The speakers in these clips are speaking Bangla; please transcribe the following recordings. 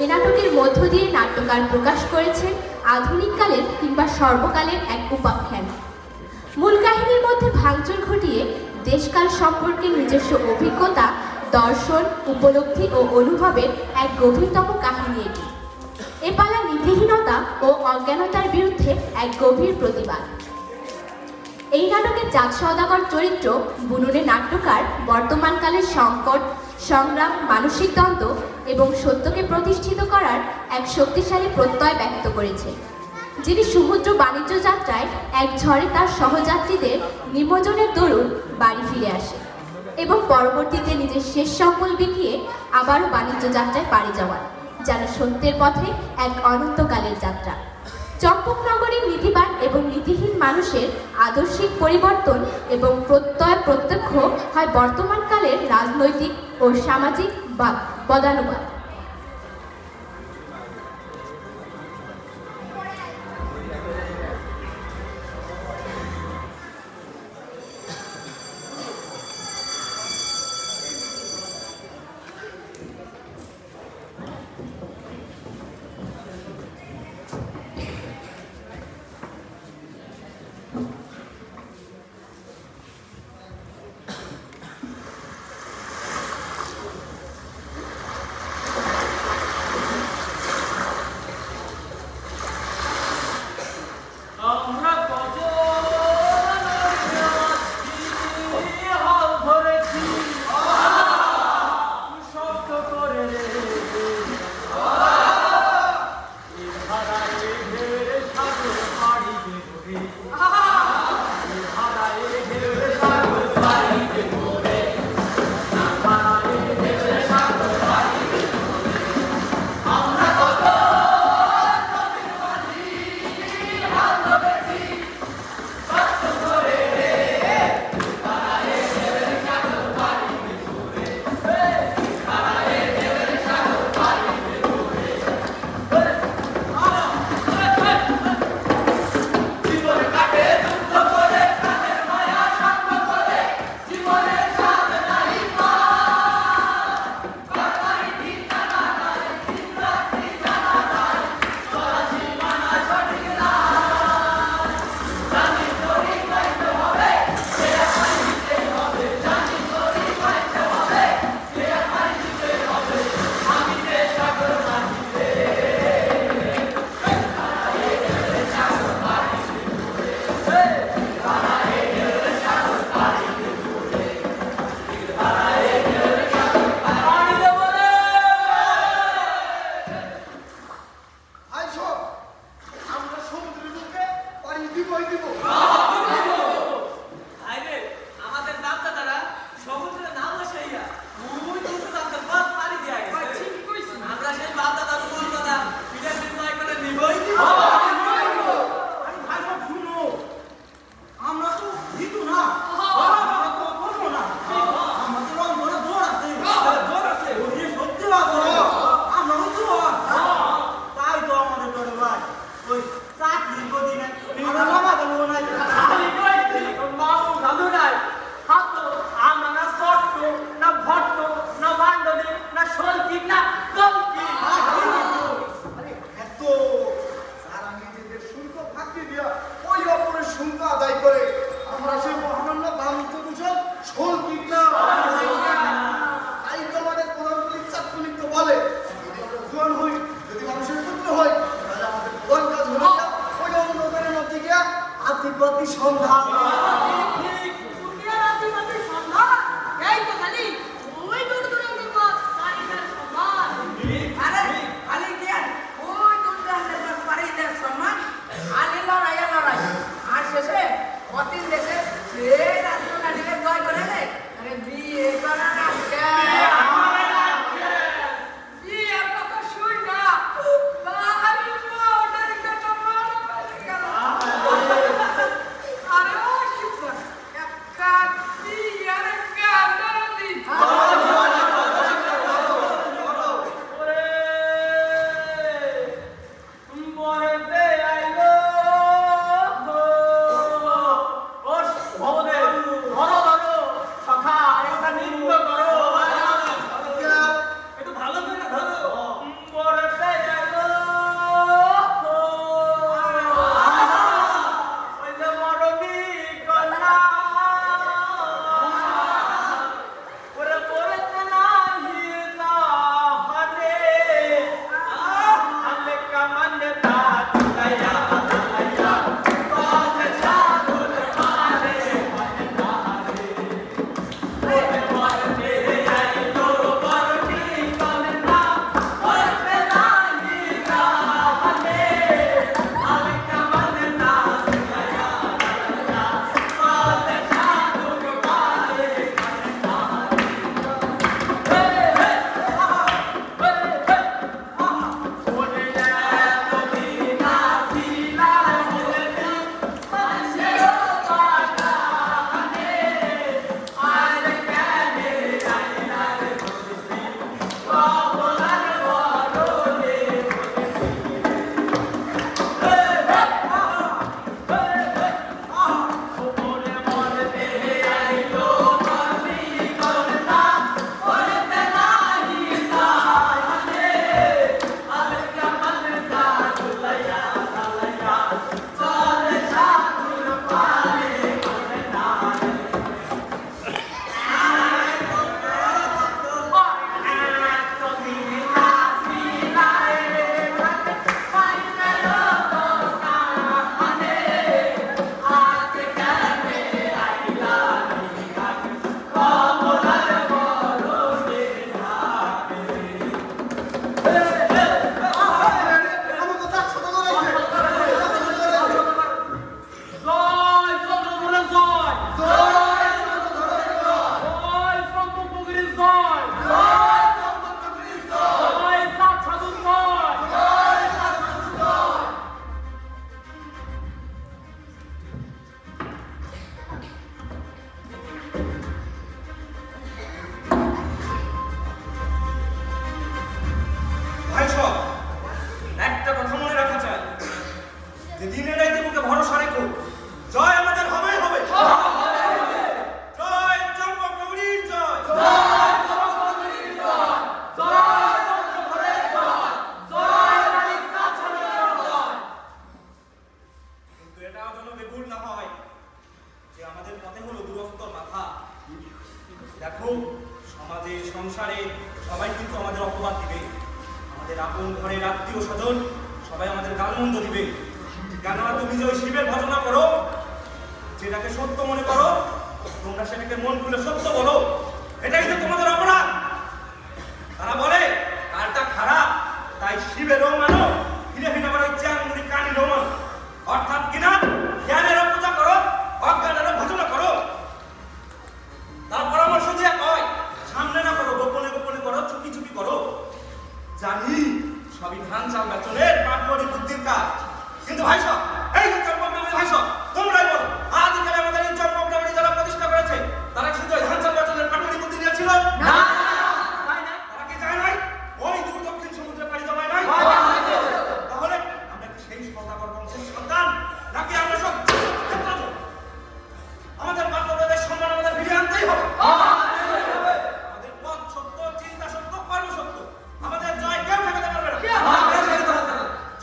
এ নাটকের মধ্য দিয়ে নাট্যকার প্রকাশ করেছেন আধুনিক কালের কিংবা সর্বকালের এক উপাখ্যান। মূল কাহিনীর মধ্যে ভাঙচুর ঘটিয়ে দেশকাল সম্পর্কে নিজস্ব অভিজ্ঞতা, দর্শন, উপলব্ধি ও অনুভবের এক গভীরতম কাহিনী এটি। এ পালা নীতিহীনতা ও অজ্ঞানতার বিরুদ্ধে এক গভীর প্রতিবাদ। এই নাটকের জাত সওদাগর চরিত্র বুননের নাট্যকার বর্তমানকালের সংকট, সংগ্রাম, মানসিক দ্বন্দ্ব এবং সত্যকে প্রতিষ্ঠিত করার এক শক্তিশালী প্রত্যয় ব্যক্ত করেছে, যিনি সমুদ্র বাণিজ্য যাত্রায় এক ঝড়ে তার সহযাত্রীদের নিমজ্জনের দরুন বাড়ি ফিরে আসে এবং পরবর্তীতে নিজের শেষ সম্বল বিকিয়ে আবারও বাণিজ্য যাত্রায় পাড়ি যাওয়ার, যেন সত্যের পথে এক অনন্তকালের যাত্রা। চম্পকনগরীর নীতিবান এবং নীতিহীন মানুষের আদর্শিক পরিবর্তন এবং প্রত্যয় প্রত্যক্ষ হয় বর্তমানকালের রাজনৈতিক ও সামাজিক বদানুবাদ। ভাই সব একটা কথা মনে রাখা চাই যে দিনের রাইতে বুকে ভরসা রেখো, জয় আমাদের হবেই হবে। জয় চম্পক নগরীর জয়, জয় চম্পক নগরীর জয়, জয় চম্পকের জয়, জয় রানীর কাছাড়ের জয়। কিন্তু এটাও যেন বেগুল না হয় যে আমাদের পথে হলো দুরস্তর মাথা। দেখো সমাজে সংসারে সবাই কিন্তু আমাদের অপবাদ দিবে, আমাদের আপন ঘরের আত্মীয় স্বজন সবাই আমাদের গালমন্দ দিবে। কেননা তুমি যে ওই শিবের ভজনা করো, যেটাকে সত্য মনে করো, তোমরা সেটাকে মন খুলে সত্য বলো, এটাই তো তোমাদের অপরাধ। তারা বলে কালটা খারাপ তাই শিবেরও মানো, ফিরে ফিরে আবার ওই চ্যাংমুড়ি কানিরও মানো। অর্থাৎ কিনা জ্ঞানেরও পূজা করো, অজ্ঞানেরও ভজনা করো। তার পরামর্শ দিয়ে কয় সামনে না করো, গোপনে গোপনে করো, চুপি চুপি করো। জানি সবই ধান চাল বেচনের পাটবড়ি বুদ্ধির কাজ, কিন্তু ভাই সব এই যে চম্পক নগরী ভাই সব তোমরাই বলো আদিকালে আমাদের এই চম্পক নগরী যারা প্রতিষ্ঠা করেছে তারা শুধু ধান চাল বেচনের পাটবড়ি বুদ্ধি নিয়েছিল না? তারা কি যায় নাই? ওই দূর দক্ষিণ সমুদ্রে পাড়ি জমায় নাই? তাহলে আমরা কি সেই সদাগর বংশের সন্তান, নাকি আমরা সব আমাদের বাধ্যতাদের সম্মান আমাদের ফিরিয়ে আনতেই হবে? আমাদের পথ সত্য, চিন্তা সত্য, কর্ম সত্য, আমাদের জয় কেউ ঠেকাতে পারবে না।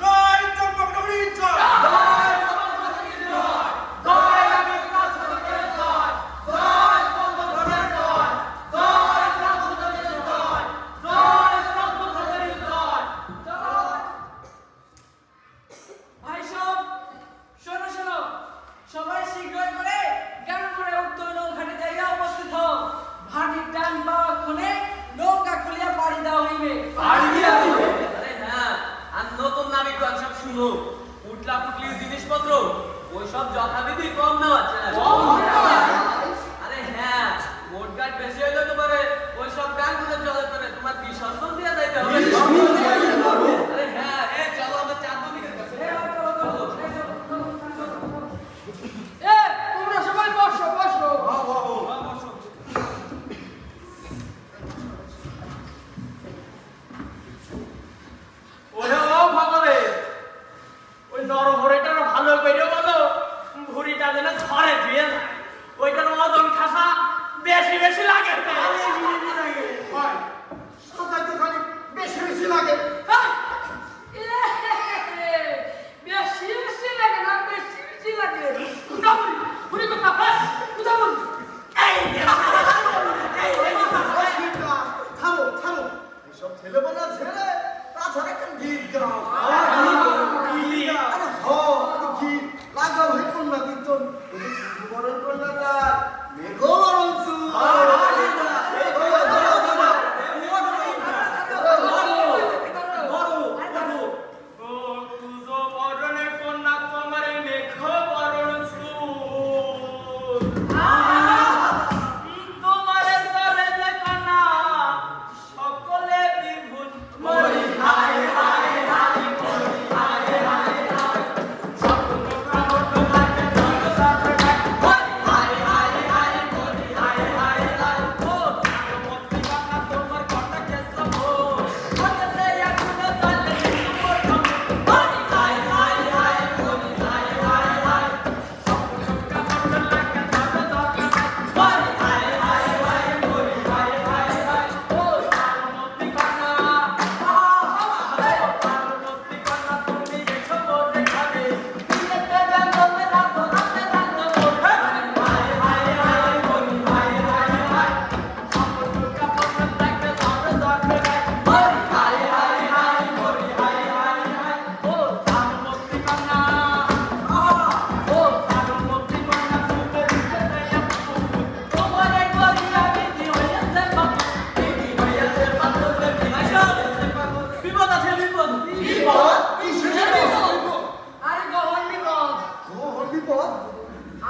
জয় চম্পক নগরীর জয়, জয় চম্পক নগরীর জয়, জয় রানীর কাছাড়ের জয়, জয় চম্পকের জয়, জয় কাছাড়ের জয়, জয় চম্পকের জয়, জয়। ভাই সব শোনো শোনো, সবাই শীঘ্রই করে গাঙ্গুরে উত্তর নৌঘাটে যাইয়া উপস্থিত হও। ভাটির টান বাক্ষণে নৌকা খুলিয়া পাড়ি দেওয়া হইবে। আরে হ্যাঁ, আর নতুন নাবিকগণ সব শুনো, উটলা পুটলি জিনিসপত্র ওইসব যথাবিধি কম নেওয়া চাই। আরে হ্যাঁ, মোটঘাট বেশি হইলে তো পারে ওইসব গানগুলো চলে পারে তোমার বিসর্জন দিয়ে যাইতে হবে। আরে হ্যাঁ, চলো আমরা চাঁদনিকের কাছে। তোমরা সবাই বসো বসো। ওরে ও ভগবে, ওই নরহরেটার ভালো করে বলো, ভুড়িটা যেন ছড়ে দিয়ে যায়, ওইটার ওজন খাসা বেশি বেশি লাগে। বেশি বেশি লাগে। বেশি বেশি লাগে না, বেশি বেশি লাগে। উদাহরণ পুরি কথা হয় উদাহরণ। থামো থামো, এসব ছেলেবেলা ছেলে, তাছাড়া একটা গীত গাও। লাগাও হে কন্যা কীর্তন, বরণ কন্যা মেঘো বরণ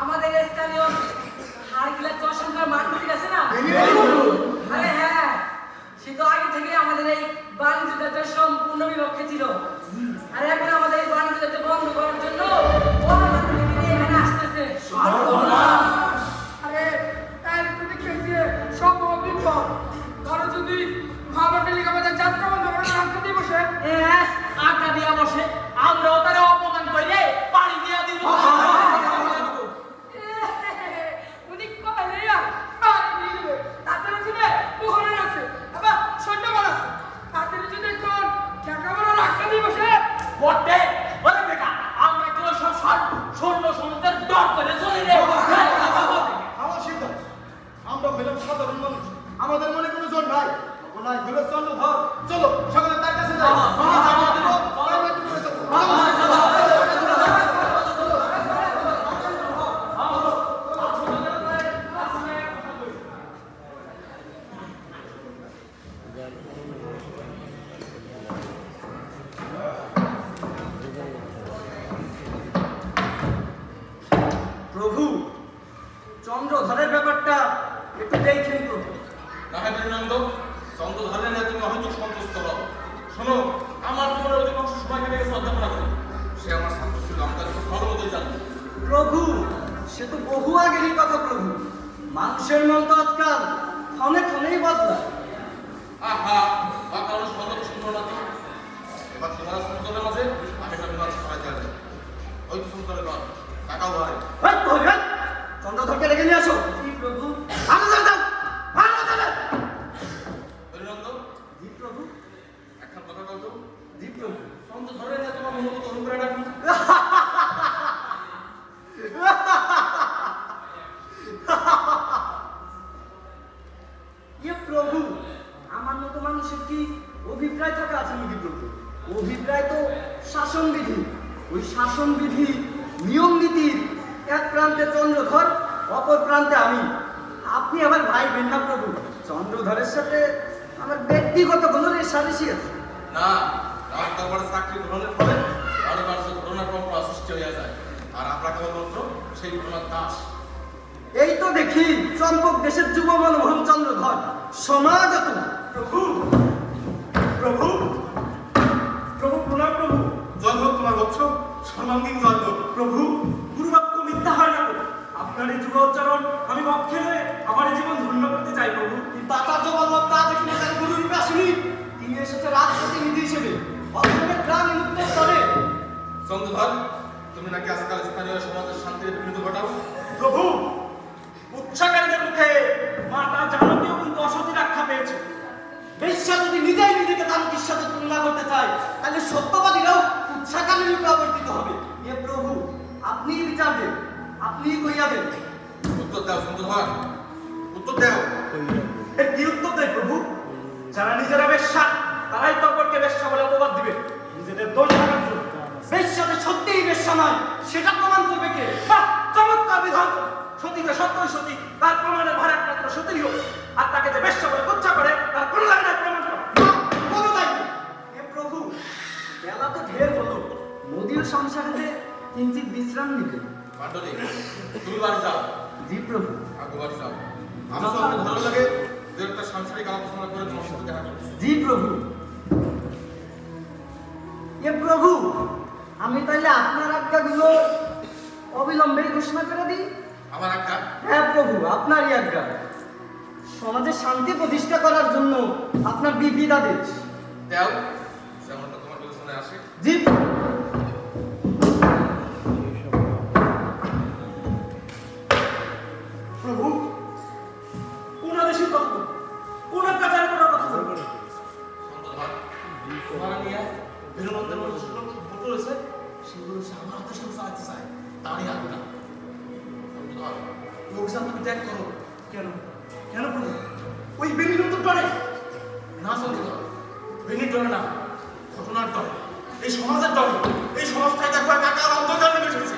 আমাদের স্থানীয় হারকিলা চশমার মাঠগুলি আছে না? আরে হ্যাঁ, সে তো আগে থেকে আমাদের এই বাণিজ্য যাত্রা সম্পূর্ণ বিপক্ষে ছিল। আর এখন আমাদের এই বাণিজ্য যাত্রা বন্ধ করার জন্য ওরা মাঠগুলি নিয়ে এখানে আসতেছে। আরে তাই তো দেখেছি সব বিপদ। কারো যদি ভালো টেলিকমের যাত্রা বন্ধ করে রাখতে দিবসে সবাইকে ডেকে শ্রদ্ধা করে। সে আমার ছাত্র ছিল, আমি তাকে খুব ভালো মতোই জানি। প্রভু, সে তো বহু আগেরই কথা প্রভু। মানুষের মন তো আজকাল ক্ষণে ক্ষণেই বদলায়। আহা, বা কারণ সন্দেহ সুন্দর না তো। এবার তোমার সুন্দরের মাঝে আমি একটা বিমান ছড়াই দেওয়া যায়। ওই সুন্দরের ঘর টাকাও ভাই। চন্দ্রধরকে রেখে নিয়ে আসো। জি প্রভু। ভালো দাও, ভালো দাও। হরিনন্দ, জি প্রভু। একটা কথা বল তো। জি প্রভু। চন্দ্রধরে না তোমার মনে মতো তরুণ করে ডাকি। ইয়ে প্রভু, আমার মতো মানুষের কি অভিপ্রায় থাকা আছে নাকি প্রভু? অভিপ্রায় তো শাসনবিধি। ওই শাসনবিধি নিয়ম নীতির এক প্রান্তে চন্দ্রধর, অপর প্রান্তে আমি। আপনি আমার ভাই বেন না প্রভু। চন্দ্রধরের সাথে আমার ব্যক্তিগত কোনো রেষারেষি আছে না, রাজ দরবারে চাকরি গ্রহণের ফলে অনিবার্য ঘটনার পরম্পরা সৃষ্টি হয়ে যায়। আর আমরা কেবলমাত্র সেই ঘটনার দাস। এই তো দেখি চম্পক দেশের যুব মনমোহন চন্দ্রধর সমাজত। প্রভু, প্রভু, প্রভু প্রণাম প্রভু। জয় হোক তোমার বৎস, সর্বাঙ্গীন জয় হোক। প্রভু, গুরুবাক্য মিথ্যা হয় না প্রভু। আপনার এই যুব উচ্চারণ আমি পক্ষে হয়ে আমার এই জীবন ধন্য করতে চাই প্রভু। কিন্তু আচার্য বল্লভ তা দেখি তার গুরু রূপে আসেনি। তিনি এসেছে রাজপ্রতিনিধি হিসেবে, অসমের গ্রাম মুক্ত স্তরে। চন্দ্রধর, তুমি নাকি আজকাল স্থানীয় সমাজের শান্তির বিঘ্নিত ঘটাও। প্রভু, উচ্চাকারীদের মুখে মাতা জানকীও কিন্তু অসতী রক্ষা পেয়েছে। বেশ্যা যদি নিজেই নিজেকে দানকীর সাথে তুলনা করতে চায়, তাহলে সত্যবাদীরাও উচ্চাকারী রূপে অবর্তিত হবে। এ প্রভু, আপনিই বিচার দেন, আপনিই কইয়া দেন। উত্তর দাও চন্দ্রধর, উত্তর দাও। এর কি উত্তর দেয় প্রভু? যারা নিজেরা বেশ্যা তারাই তপরকে বেশ্যা বলে অপবাদ দিবে নিজেদের দোষ ঢাকার জন্য। বেশ্যাতে সত্যিই বেশ্যা নয়, সেটা প্রমাণ করবে কে? বাহ, চমৎকার বিধান। সতীকে সত্যই সতী, তার প্রমাণের ভার একমাত্র সতীই হোক। আর তাকে যে বেশ্যা বলে কুচ্ছা করে তার কোনো লাগে না প্রমাণ করা। কোনো দায়ী নেই। হে প্রভু, বেলা তো ঢের হলো, নদীর সংসারে কিঞ্চিত বিশ্রাম নিবে। পাণ্ডবী, তুমি বাড়ি যাও। জি প্রভু। আগে বাড়ি যাও। আমি তো ভালো লাগে দু একটা সাংসারিক আলোচনা করে তোমার সাথে দেখা করছি। জি প্রভু। এ প্রভু, আমি তাইলে আপনার আজ্ঞাগুলো অবিলম্বে ঘোষণা করে দিই। আমার একটা হ্যাঁ প্রভু, আপনারই আজ্ঞা। সমাজে শান্তি প্রতিষ্ঠা করার জন্য আপনার বিবিধ আদেশ। দাও, যেমনটা তোমার বিবেচনায় আসে। জি প্রভু, কোন আদেশের কথা বলবো? কোন কাজের করার কথা বলবো? চন্দ্রধর, তোমার নিয়ে বীরনন্দের মধ্যে ফটো রয়েছে, সেগুলো সে আমার হাতে সাথে চালাতে চায়। তারই আজ্ঞা। চন্দ্রধর, এই অভিযান তুমি ত্যাগ করো। কেন কেন প্রভু? ওই বেনির তো ডরে। না চন্দ্রধর, বেনির ডরে না, ঘটনার ডরে, এই সমাজের ডরে। এই সমাজটাই দেখো একাকার অন্ধকার নেমে এসেছে।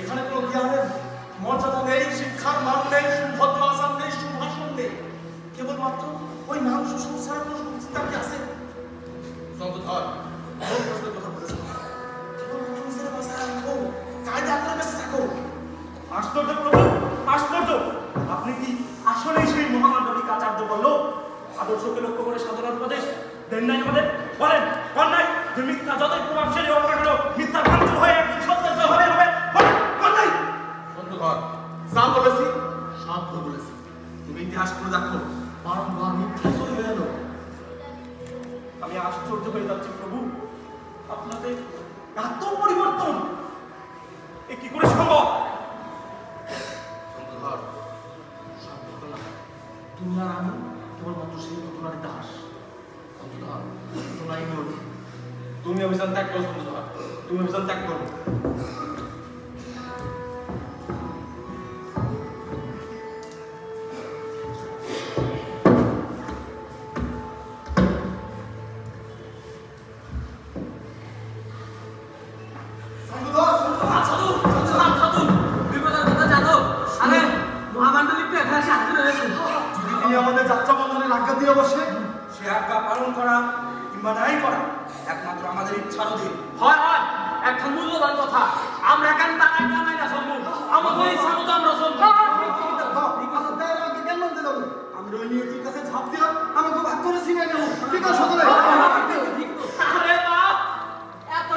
এখানে কোনো জ্ঞানের মর্যাদা নেই, শিক্ষার মান নেই, সুভদ্র আচার নেই, সুভাষণ নেই। কেবলমাত্র ওই মানুষ সংসারের কোনো চিন্তা কি আছে? চন্দ্রধর, বহুত প্রশ্নের কথা বলেছ। কেবলমাত্র নিজের বাসায় রাখো, কায়দা আপনার কাছে থাকো। আশ্চর্য প্রভু, আশ্চর্য। আপনি কি আসলেই সেই মহামানবিক আচার্য বলল? আদর্শকে লক্ষ্য করে সাধারণ উপদেশ দেন নাই আমাদের? বলেন, বল নাই যে মিথ্যা যতই প্রভাবশালী হোক না কেন, মিথ্যা ভাঙচুর হয়ে একদিন সত্যের জয় হবে হবে। বলেন, বল নাই? চন্দ্রধর, যা বলেছি সব ভুল বলেছি। তুমি ইতিহাস করে দেখো, বারংবার মিথ্যা চলে হয়ে গেল। আমি আশ্চর্য হয়ে যাচ্ছি প্রভু, আপনাদের এত পরিবর্তন এ কি করে সম্ভব? চন্দ্রধর, সব ঘটনা তুমি আর আমি কেবলমাত্র সেই ঘটনার দাস। চন্দ্রধর, ঘটনাই নয়। তুমি অভিযান ত্যাগ করো চন্দ্রধর, তুমি অভিযান ত্যাগ করো। আমাদের যাত্রা বন্ধনের আজ্ঞা দিয়ে বসে সে আজ্ঞা পালন করা কিংবা নাই করা একমাত্র আমাদের ইচ্ছার অধীন। হয় হয়, একটা মূল্যবান কথা। আমরা কেন তার আজ্ঞা নাই না চলবো? আমাদের ইচ্ছা মতো আমরা চলবো। আমি ওই নিয়তির কাছে ঝাঁপ দিলাম, আমাকে ভাগ করে ছিনিয়ে নেব। ঠিক আছে সকলে? আরে বাপ, এত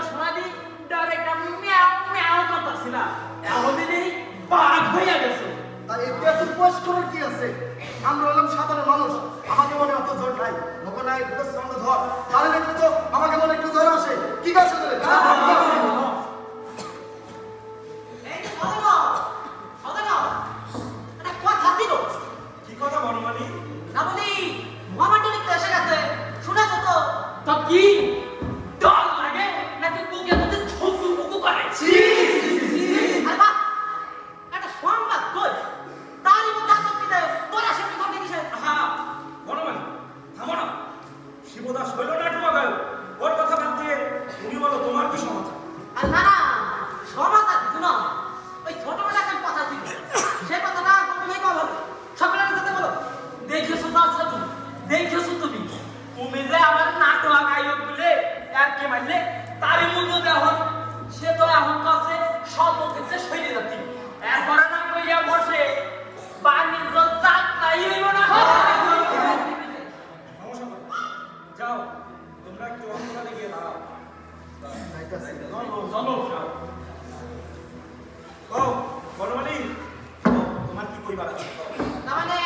যাইতাছি। চলো ও বনমালী তোমার কি কইবার আছে? না মানে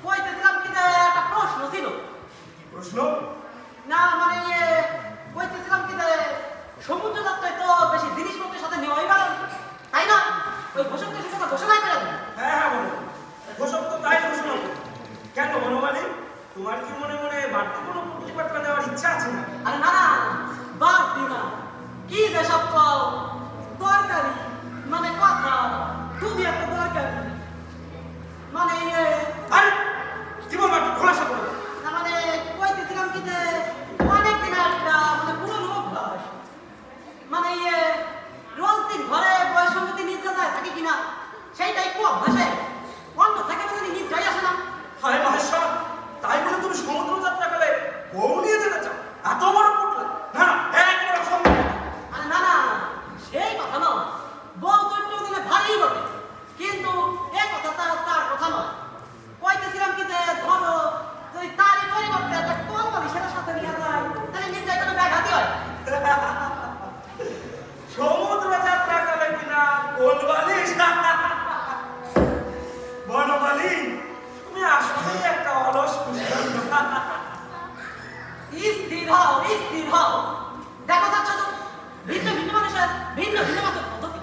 কইতেছিলাম কি যে একটা প্রশ্ন ছিল। কি প্রশ্ন? না মানে কইতেছিলাম কি যে সমুদ্র যাত্রায় তো বেশি জিনিসপত্রের সাথে নেওয়াই ভালো, তাই না? ওই ঘোষকদের সাথে ঘোষণাই করে দেন। হ্যাঁ বলো, ঘোষক তো তাই ঘোষণা করো। কেন বনমালী, তোমার কি মনে মনে বাড়তি কোনো পুটলি পাটকা দেওয়ার ইচ্ছা আছে না? আরে না বাড়তি না, কি যে সব দরকারি মানে কথা, খুবই একটা দরকারি মানে আরে কি বলবো, একটু খোলাসা করো। না মানে কইতেছিলাম কি যে অনেক দিন একটা মানে পুরনো অভ্যাস মানে রোজ দিন ঘরে বয়সম্মতি নিদ্রা যায় থাকে কিনা সেইটাই খুব অভ্যাসে অন্য থেকে যদি নিদ্রাই আসে না। হায় মহেশ্বর, তাই বলে তুমি সমুদ্র যাত্রা করে বউ নিয়ে যেতে চাও? এত বড় পুটলা? না না, একবার অসম্ভব। আরে না না সেই কথা নয়, বউ তো একটু দিলে ভারী বটে, কিন্তু এ কথা তার কথা নয়। কইতেছিলাম কি যে ধরো যদি তারই পরিবর্তে একটা কম বলি সেটা সাথে নিয়ে যায় তাহলে নিশ্চয়ই কোনো ব্যাঘাতই হয়। সমুদ্র যাত্রা করে কিনা কোন বালিশ? বনমালী, তুমি আসলেই একটা অলস কুষ্ঠ। স্থির হও, স্থির হও। দেখো যাচ্ছ তো ভিন্ন ভিন্ন মানুষের ভিন্ন ভিন্ন মতো পদ্ধতি।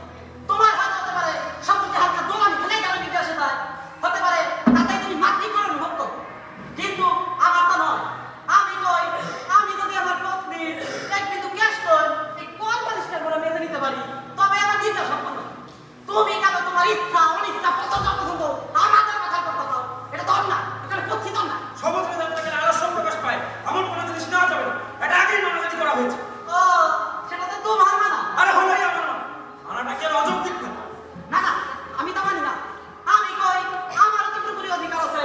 তোমার হয়তো হতে পারে সমুদ্রে হালকা দোলানি খেলে গেল নিতে আসে তাই হতে পারে, তাতে তুমি মাতৃকরণ অনুভব করো, কিন্তু আমার তো নয়। আমি কই আমি যদি আমার পত্নীর এক বিন্দু ক্যাশ করি এই কোন বালিশটা করে মেজে নিতে পারি তবে আমার নির্দেশ সম্পন্ন। তুমি কেন তোমার ইচ্ছা অনিচ্ছা পছন্দ অপছন্দ আমাদের কথা করতে দাও, এটা তো না, এটা কুচ্ছিত না। সমুদ্র যাত্রাকে আলস্য প্রকাশ পায় এমন কোনো জিনিস নেওয়া যাবে না, এটা আগেই মানাজানি করা হয়েছে। ও সেটা তো তোমার মানা। আরে হলোই আমার না, মানাটা কি আর অযৌক্তিক না? না না আমি তা মানি না। আমি কই আমারও তো পুরোপুরি অধিকার আছে।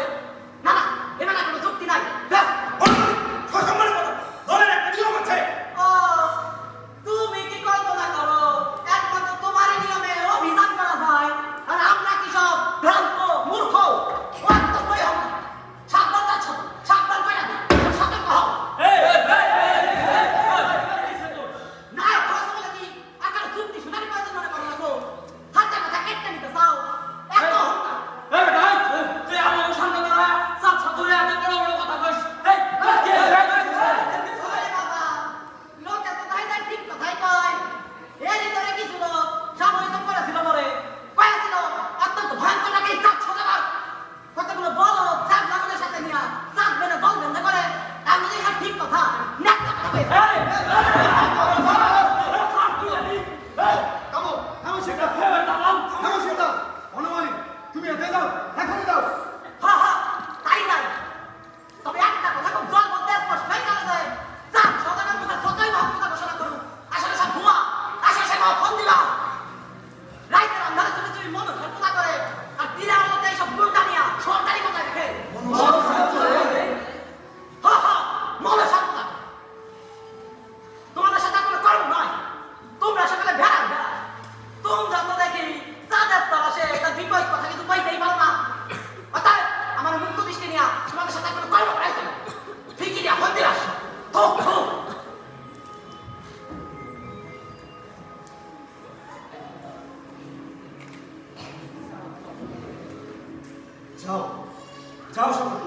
না না এবার না কোনো যুক্তি নাই। ব্যাস। বনমালী, সসম্মানের কথা, দলের একটা নিয়ম আছে। ও তুমি কি কল্পনা করো একমাত্র তোমারই নিয়মে অভিযান করা যায় আর আমরা কি সব ভ্রান্ত মূর্খ? অন্ত কই হও না, সাবধান যাচ্ছ, সাবধান কই না, সতর্ক হও। না খরচ বলে কি আকার যুক্তি শুনানি প্রয়োজন মনে করো লাগবো? হাতে মাথা কেটে নিতে চাও এত হোক না। তুই আমার সামনে দাঁড়া, সাত সাতুরে এত বড় বড় কথা কইস। ওরে বাবা, লোকে তো তাই তাই ঠিক কথাই কয়। এর ভিতরে কিছু লোক সামরিক করেছিল মরে কয়েছিল অত্যন্ত ভয়ঙ্কর নাকি চাপ ছোটাবার কতগুলো বড় চাপ লাগানোর সাথে নিয়ে চাপ বেড়ে দল বন্ধ করে আমি যদি এটা ঠিক কথা নেতা হবে। থামো, থামো সেটা, থামো সেটা। বনমালী, তুমি এতে যাও, এখনই যাও। হা হা তাই নাই, তবে একটা কথা খুব জল বলতে স্পষ্ট হয়ে গেল যে চাপ সদাগর মুখে যতই মহত্বতা ঘোষণা করুন আসলে সব ভুয়া, আসলে সে ফোন দিল রাইতের আন্ধারে চলে তুমি মন সর্বদা করে আর দিনের মধ্যে এইসব গুন্ডা নিয়ে সরকারি কোথায় রেখে হা হা মনে সর্বদা তোমাদের সাথে কোনো কর্ম নয়। তোমরা সকালে ভেড়া ভেড়া, তোমরা তো দেখি চাঁদের তলাশে একটা বিপদ কথা কিছু কইতেই পারো না। অর্থাৎ আমার মুক্ত দৃষ্টি নিয়ে তোমাদের সাথে কোনো কর্ম করাইছে না, ঠিকই নিয়ে মন্দির আসো থুক থুক। যাও, যাও সবাই।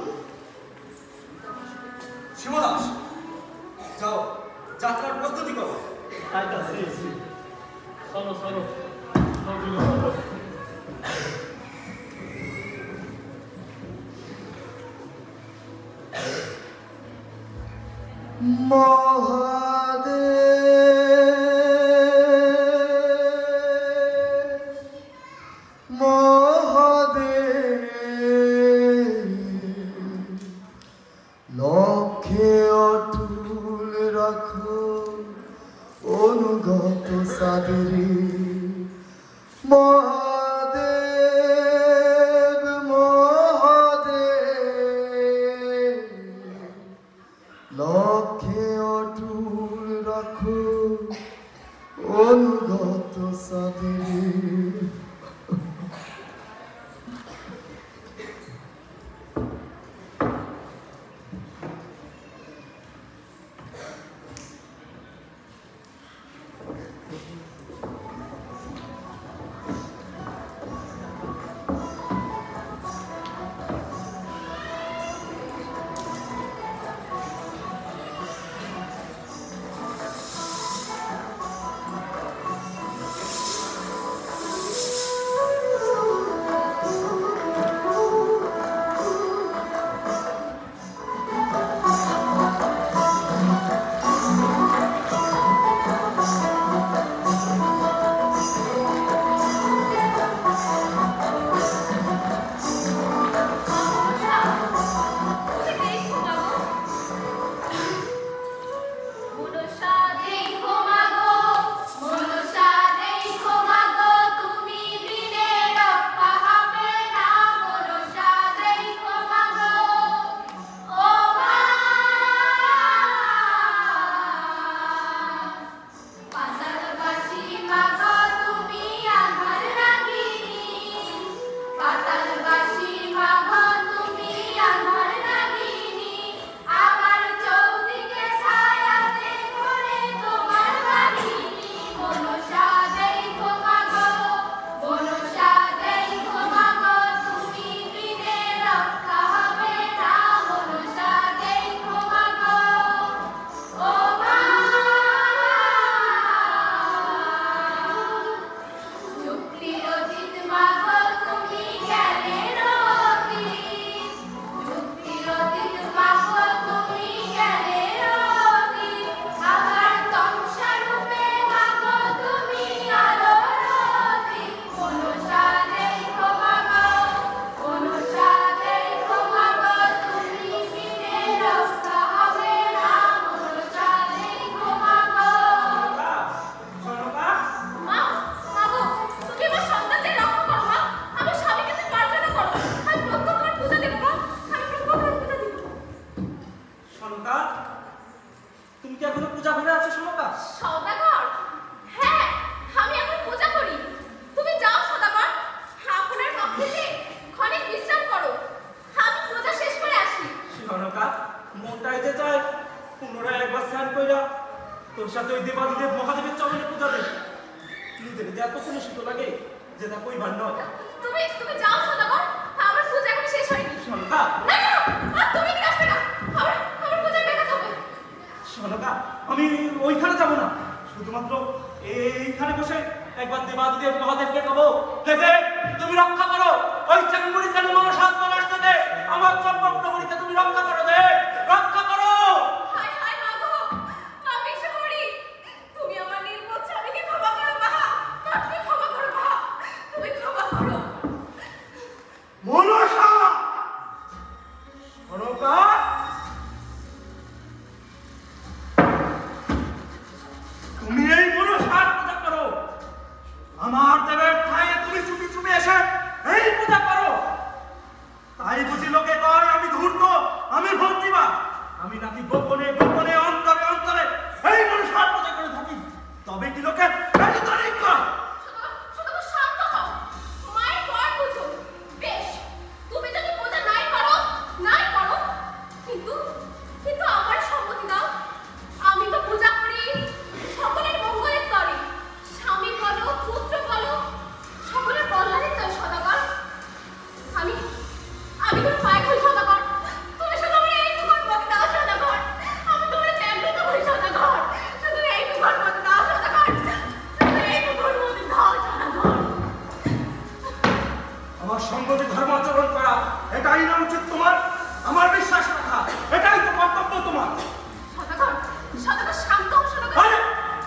শিবদাস, যাও, যাত্রার প্রস্তুতি করো। চলো চলো লক্ষ্যে অটুল রাখো অনুগত সাদরে মহাদেব মহাদেব। লক্ষ্যে অটুল রাখো অনুগত সাদরে। মহাদেবের চরণে পূজা দেয়। নিজের যে এত কোনো শীত লাগে যে তা কইবার নয়। তুমি যাও সদাগর, আমার পূজা এখন শেষ হয়নি। সনকা, না আর তুমি এদিকে আসবে না, আমার পূজা বেকার হবে। সনকা, আমি ওইখানে যাব না, শুধুমাত্র এইখানে বসে একবার দেবাদিদেব মহাদেবকে কব, হে দেব তুমি রক্ষা করো, ওই চাঙ্গুড়ি কেন মনসাত নষ্ট দে, আমার চম্পকনগরীকে তুমি রক্ষা করো, দেব রক্ষা করো। হায় হায় মাগো, মা বিশ্বহরি, তুমি আমার নির্বোধ স্বামীকে ক্ষমা করো মা, তুমি ক্ষমা করো মা, তুমি ক্ষমা করো। মনসা, সনকা, তুমি এই মনসার পূজা করো, আমার দেবের ঠায়ে তুমি চুপি চুপি এসে এই পূজা করো। তাই বুঝি লোকে কয় আমি ধূর্ত, আমি ভক্তিবা, আমি নাকি গোপনে গোপনে অন্তরে অন্তরে এই মনসার পূজা করে থাকি, তবে কি লোকে তারিখ কয়। শুধু শান্ত হও, মায়ের পর বুঝো। বেশ, তুমি যদি পূজা নাই করো, কিন্তু আমার সম্মতি দাও। আমি তো পূজা করি সকলের মঙ্গলের তরে, স্বামী বলো, পুত্র বলো, সকলের কল্যাণের তরে সদাগর। আমি তোমার পায়ে ধরি সদাগর, তুমি শুধু আমার এইটুকু অনুমতি দাও সদাগর, আমি তোমার চ্যাম্পিয়ন হই সদাগর, শুধু এইটুকু অনুমতি দাও সদাগর, শুধু এইটুকু অনুমতি দাও সদাগর। আমার সঙ্গতি ধর্মাচরণ করা এটাই না উচিত তোমার, আমার বিশ্বাস রাখা এটাই তো কর্তব্য তোমার। সদাগর শান্ত হও সদাগর। আরে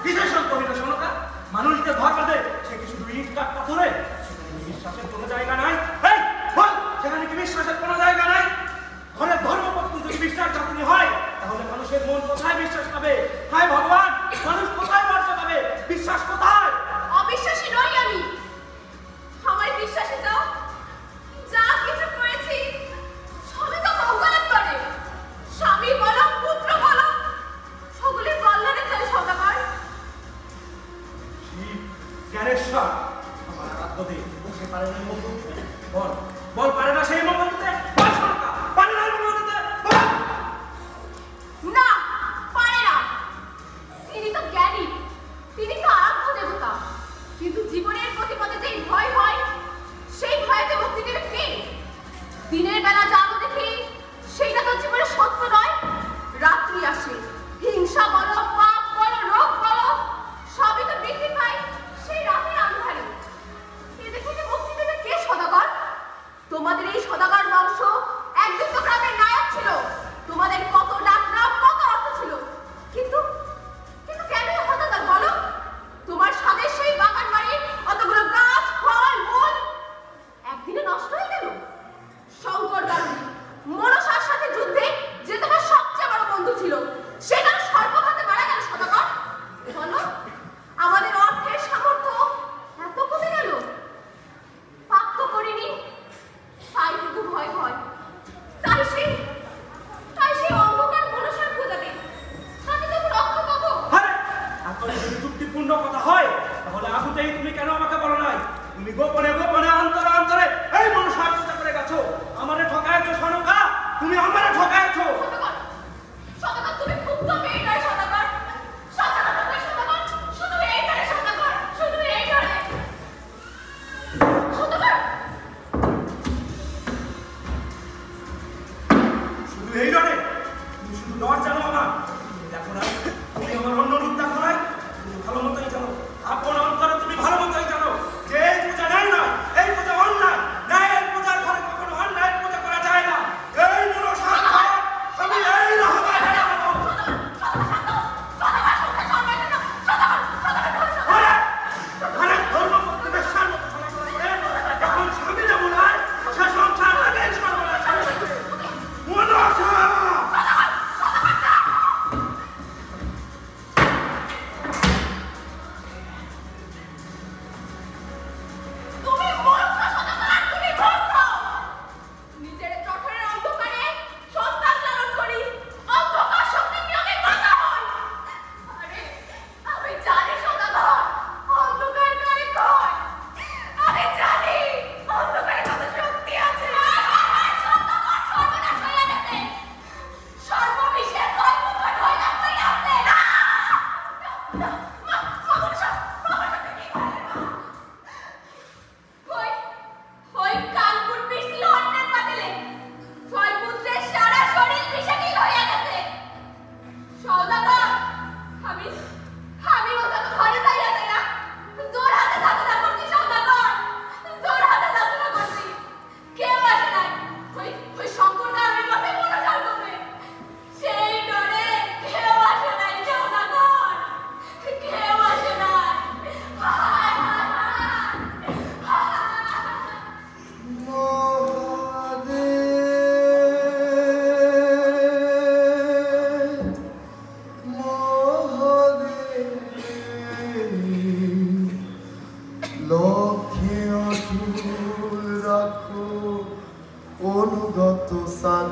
কিসের শান্ত হইলে সনকা, মানুষকে ভর বাঁধে সে কি শুধু ইট কাঠ পাথরে, সেখানে বিশ্বাসের কোনো জায়গা নাই। এই বল, সেখানে কি বিশ্বাসের কোনো জায়গা নাই? ঘরের ধর্মপত্নী যদি বিশ্বাসঘাতিনী হয় তাহলে মানুষের মন কোথায় বিশ্বাস পাবে? হায় ভগবান, মানুষ কোথায় মর্যাদা পাবে? বিশ্বাস কোথায়? অবিশ্বাসী নই আমি, আমার বিশ্বাসে যাও, যা কিছু করেছি সবই তো মঙ্গলের তরে, স্বামী বলো, পুত্র বলো, সকলের কল্যাণের তরে সদাগর। শিব জ্ঞানেশ্বর আমার আরাধ্য দেব, বসে পারে না মঙ্গল দিতে। বল বল, পারে না সেই মঙ্গল দিতে? বল সনকা, পারে না মঙ্গল দিতে? বল। না, পারে না। তিনি তো জ্ঞানী, তিনি তো আরাধ্য দেবতা, কিন্তু জীবনের প্রতিপদে যেই ভয় হয় সেই ভয়তে মুক্তি দেবে কে? দিনের বেলা যা আলো দেখি সেইটা তো জীবনের সত্য নয়, রাত্রি আসে, হিংসা বলো, পাপ বলো, রোগ বলো, সবই তো বৃদ্ধি পায় সেই রাতের আন্ধারে। এদের থেকে মুক্তি দেবে কে সদাগর? তোমাদের এই সদাগর বংশ একদিন তো গ্রামের নায়ক ছিল, তোমাদের কত ডাক নাম, কত অর্থ ছিল, কিন্তু কেন হঠাৎ বলো? তোমার স্বাদের সেই বাগান বাড়ির অতগুলো গাছ, ফল, মূল একদিনে নষ্ট হয়ে গেল। শঙ্কর গান্ধী মনসার সাথে যুদ্ধে যে তোমার সবচেয়ে বড় বন্ধু ছিল, সেটা সর্বঘাতে মারা গেল সদাগর। বলো, আমাদের অর্থের সামর্থ্য এত কমে গেল? পাপ তো করিনি, তাই শুধু ভয় ভয়, তাই সেই অন্ধকার মনসার পূজাতে তাকে তো রক্ষা পাবো। আরে আসলে যদি যুক্তিপূর্ণ কথা হয় তাহলে আগুতেই তুমি কেন আমাকে বলো নাই? তুমি গোপনে গোপনে অন্তরে অন্তরে এই মনসার পূজা করে গেছো, আমারে ঠকাইছো সনকা, তুমি আমারে ঠকাইছো। সদাগর, তুমি খুব তো মেয়েটাই সদাগর, সদাগর, শুধু এইটারে সদাগর, শুধু এইটারে সদাগর। শুধু এই ডরে? তুমি শুধু ডর জানো আমার? তুমি দেখো না, তুমি আমার অন্য রূপ দেখো নাই? তুমি ভালো মতোই জানো, আপন অন্তরে তুমি ভালো মতোই জানো যে এই পূজা নাই নয়, এই পূজা অন্যায়, ন্যায়ের পূজার ঘরে কখনো অন্যায়ের পূজা করা যায় না। এই মনসার ঘর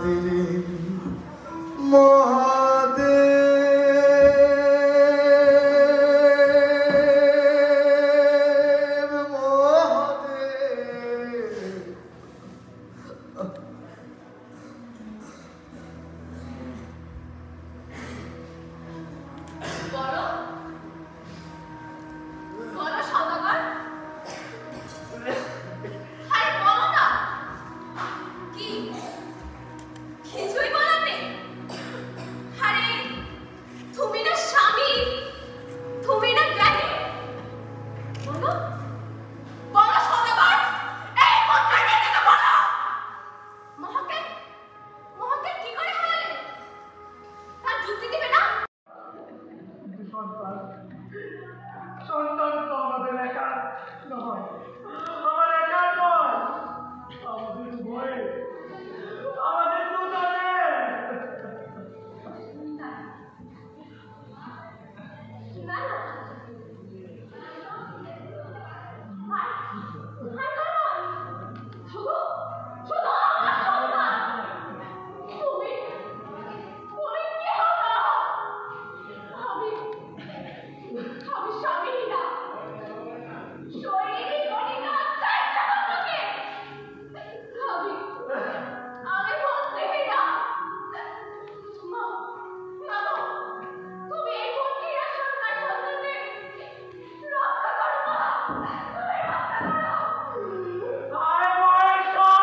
সাদের মহাদেব মহাদেব বলো বলো সদাগর, আরে বলো না, কি কিছুই বলার নেই? আরে তুমি না স্বামী, তুমি না জ্ঞানী, বলো বলো সদাগর, এই মন্ত্রটা দিতে বলো। মহাকে মহাকে কি করে হারালে? তার যুক্তি দিবে না? সন্তান সন্তান তো আমাদের একা নয়, আমার একা নয়, আমাদের উভয়ে, আমাদের দুজনের। না না, শুধু শুধু আমার সন্তান। তুমি তুমি কেউ না, আমি আমি স্বামীহীনা, শরীরে গণিকা চাইটা তোমাকে, আমি আমি মন্ত্রীহীনা। মা মা গো, তুমি এই মন্ত্রীরা সন্তান সন্তানদের রক্ষা করো মা, তুমি রক্ষা করো। আয় মহেশ্বর!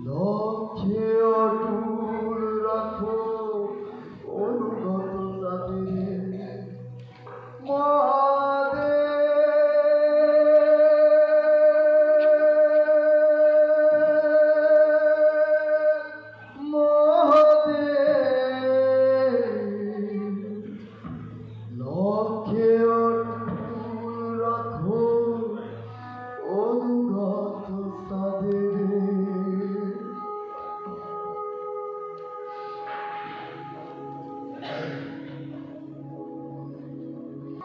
লক্ষ্যে অটুট রাখো অনুগত তাদের মহাদেব মহাদেব লক্ষ্যে অটুট রাখো অনুগত তাদের।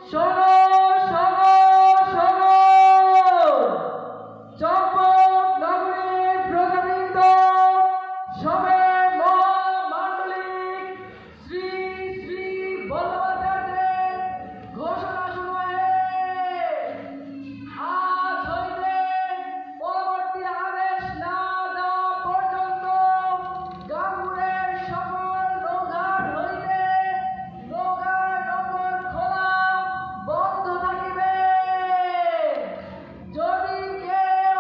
শোনো শোনো শোনো, চম্পক নগরীর প্রজাবৃন্দ, সবে মহামান্ডলিক শ্রী শ্রী বল্লভাচার্যের ঘোষণা শুনবে। আজ হইতে পরবর্তী আদেশ না দেওয়া পর্যন্ত গাঙ্গুরের সকল নৌঘাট হইতে নৌকার নম্বর খোলা বন্ধ থাকিবে। যদি কেউ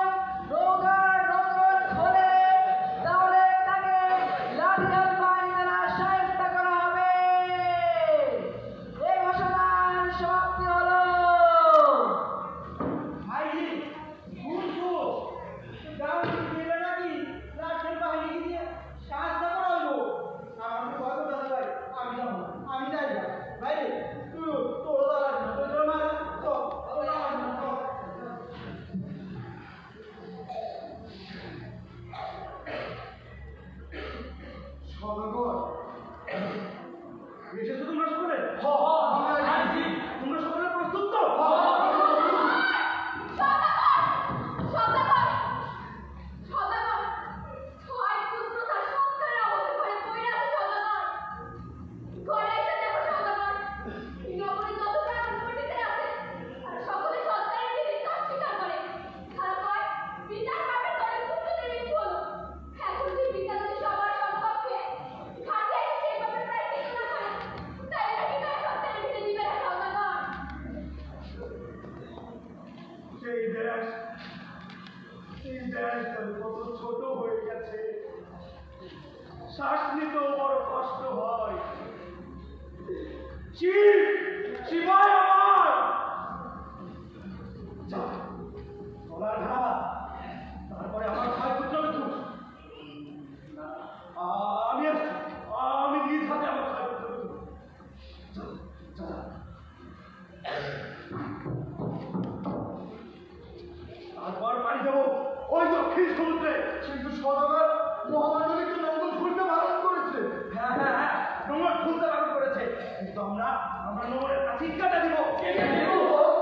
নৌকার নম্বর খোলে তাহলে তাকে লাঠিয়াল বাহিনী দ্বারা শায়েস্তা করা হবে। এই ঘোষণার সমাপ্তি হলো। ভাইজি, বুঝবো গাঙ্গুর দিলে নাকি রাষ্ট্রের বাহিনী দিয়ে সাহায্য করা হইব। আর আমি ভয় করতে ভাই, আমি যাবো না, আমি যাই না ভাই। তুই তোর দাদা তোর মা তো সদাগর এসেছো তোমরা সকলে? তোমরা সকলে প্রস্তুত তো? সদাগর সদাগর, ছয় পুত্র তার সন্তানের অবস্থা করে পড়ে আছে সদাগর। ঘরে এসে দেখো সদাগর, নগরী যত ব্রাহ্মণ পণ্ডিতের আছে আর সকলে সন্তানের বিরুদ্ধে অস্বীকার করে। তারপর পিতার পাপের করে পুত্রদের মৃত্যু হলো। এখন সেই পিতা যদি সবার সম্পর্কে ঘাটে এসে সেই পাপের প্রায়শ্চিত্ত না করে, তাহলে নাকি তার সন্তানের বিরুদ্ধে দিবে না সদাগর। সেই দেশ কত ছোট হয়ে গেছে, শ্বাস নিতেও বড় কষ্ট হয়। শিবায় আমার যা গলার ঘা, তারপরে আমার ছয় পুত্রকে তুল। আমি আসছি, আমি নিজ হাতে আমার ছয় পুত্রকে তুল। যা যা যা। তারপর পাড়ি দেবো ওই দক্ষিণ সমুদ্রে। কিন্তু সদাগর মহামান্ডলিককে নন্দন ঘুরতে বারণ করেছে। হ্যাঁ জনগণের কাছে কেটে দিব।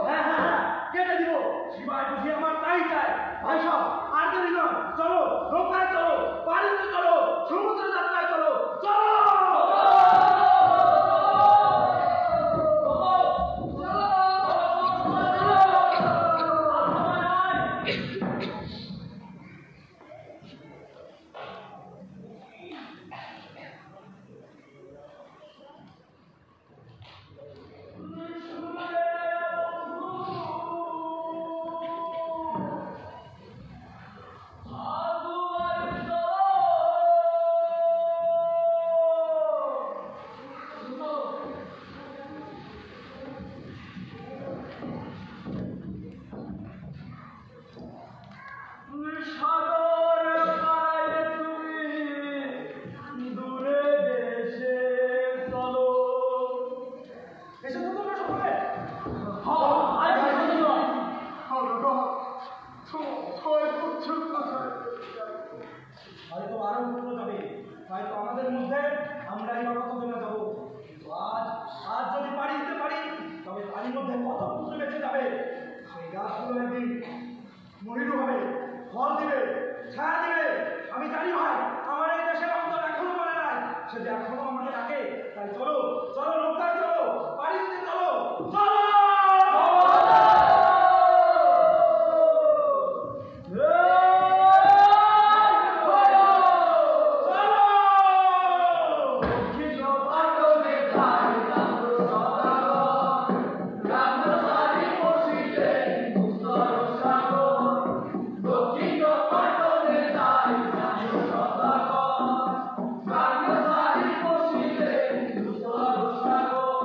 হ্যাঁ হ্যাঁ হ্যাঁ, কেটে দিব। শিবায় বুঝি আমার তাই চাই। ভাই সব আর দেরি নয়, চলো নৌকায় চলো, বাড়িতে চলো, সমুদ্র যাত্রায় চলো, চলো। হয়তো আরো উঠে যাবে, হয়তো আমাদের মধ্যে আমরাই বা কতজন যাবো। কিন্তু আজ যদি পাড়ি দিতে পারি, তবে তারই মধ্যে কত পুত্র বেঁচে যাবে। সেই গাছগুলো একদিন মহিরু হবে, ফল দিবে, ছায়া দিবে। আমি জানি ভাই, আমার এই দেশের অন্তর এখনো মানে নাই, সে যে এখনো আমাকে ডাকে। তাই চলো চলো, নৌকায় চলো, পাড়ি দিতে চলো, চলো। সাগর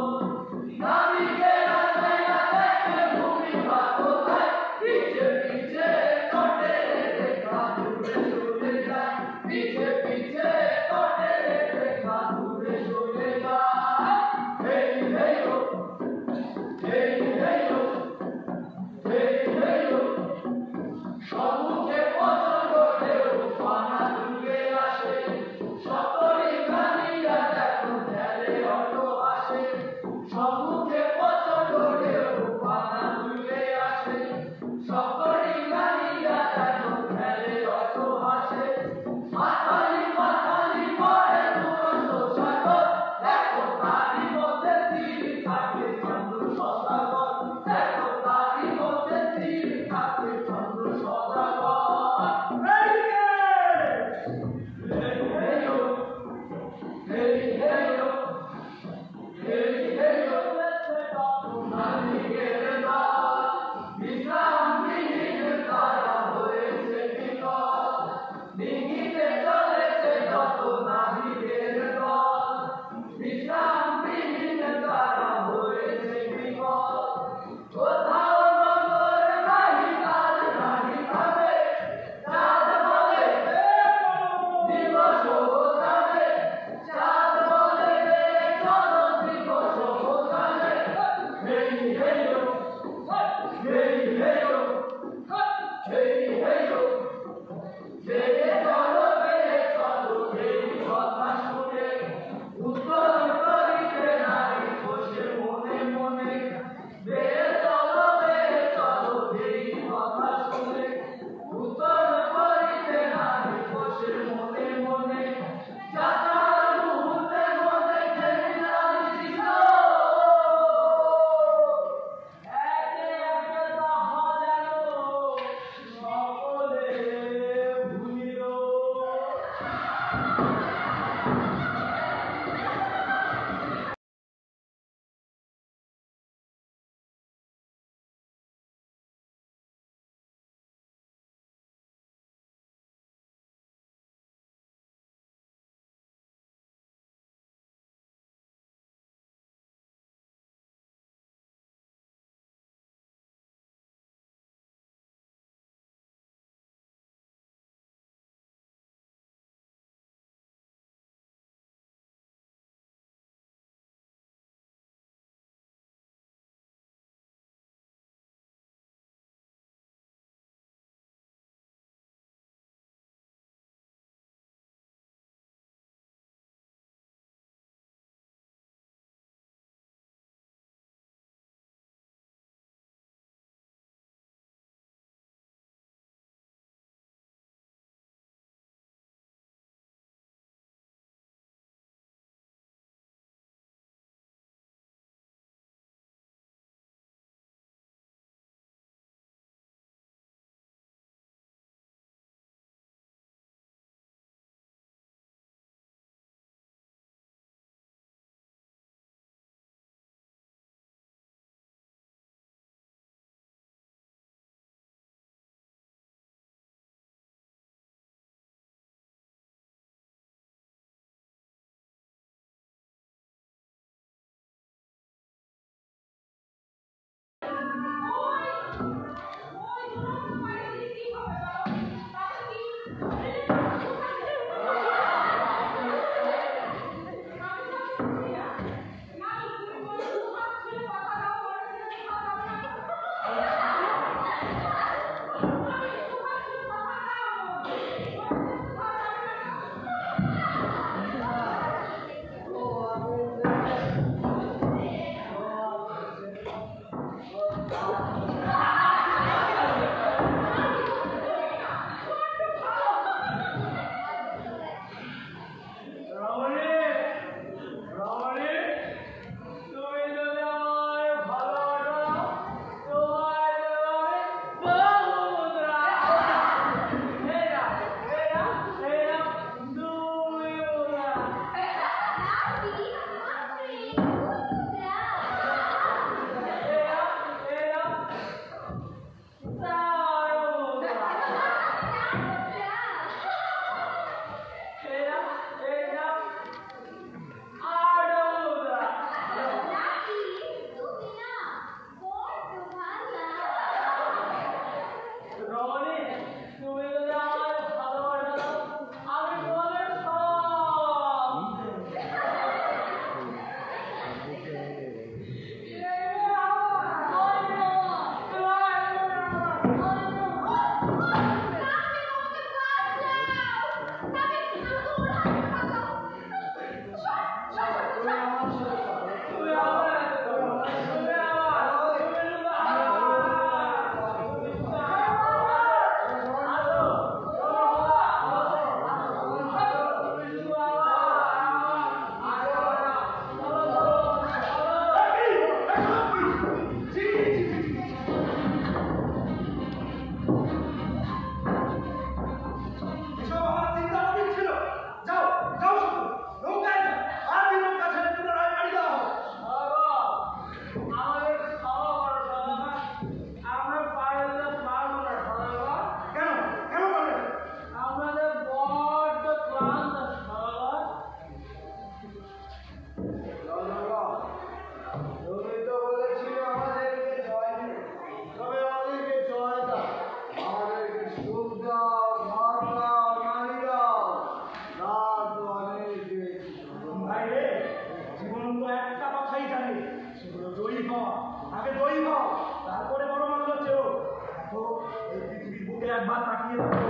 একবার তাকিয়ে দেখো,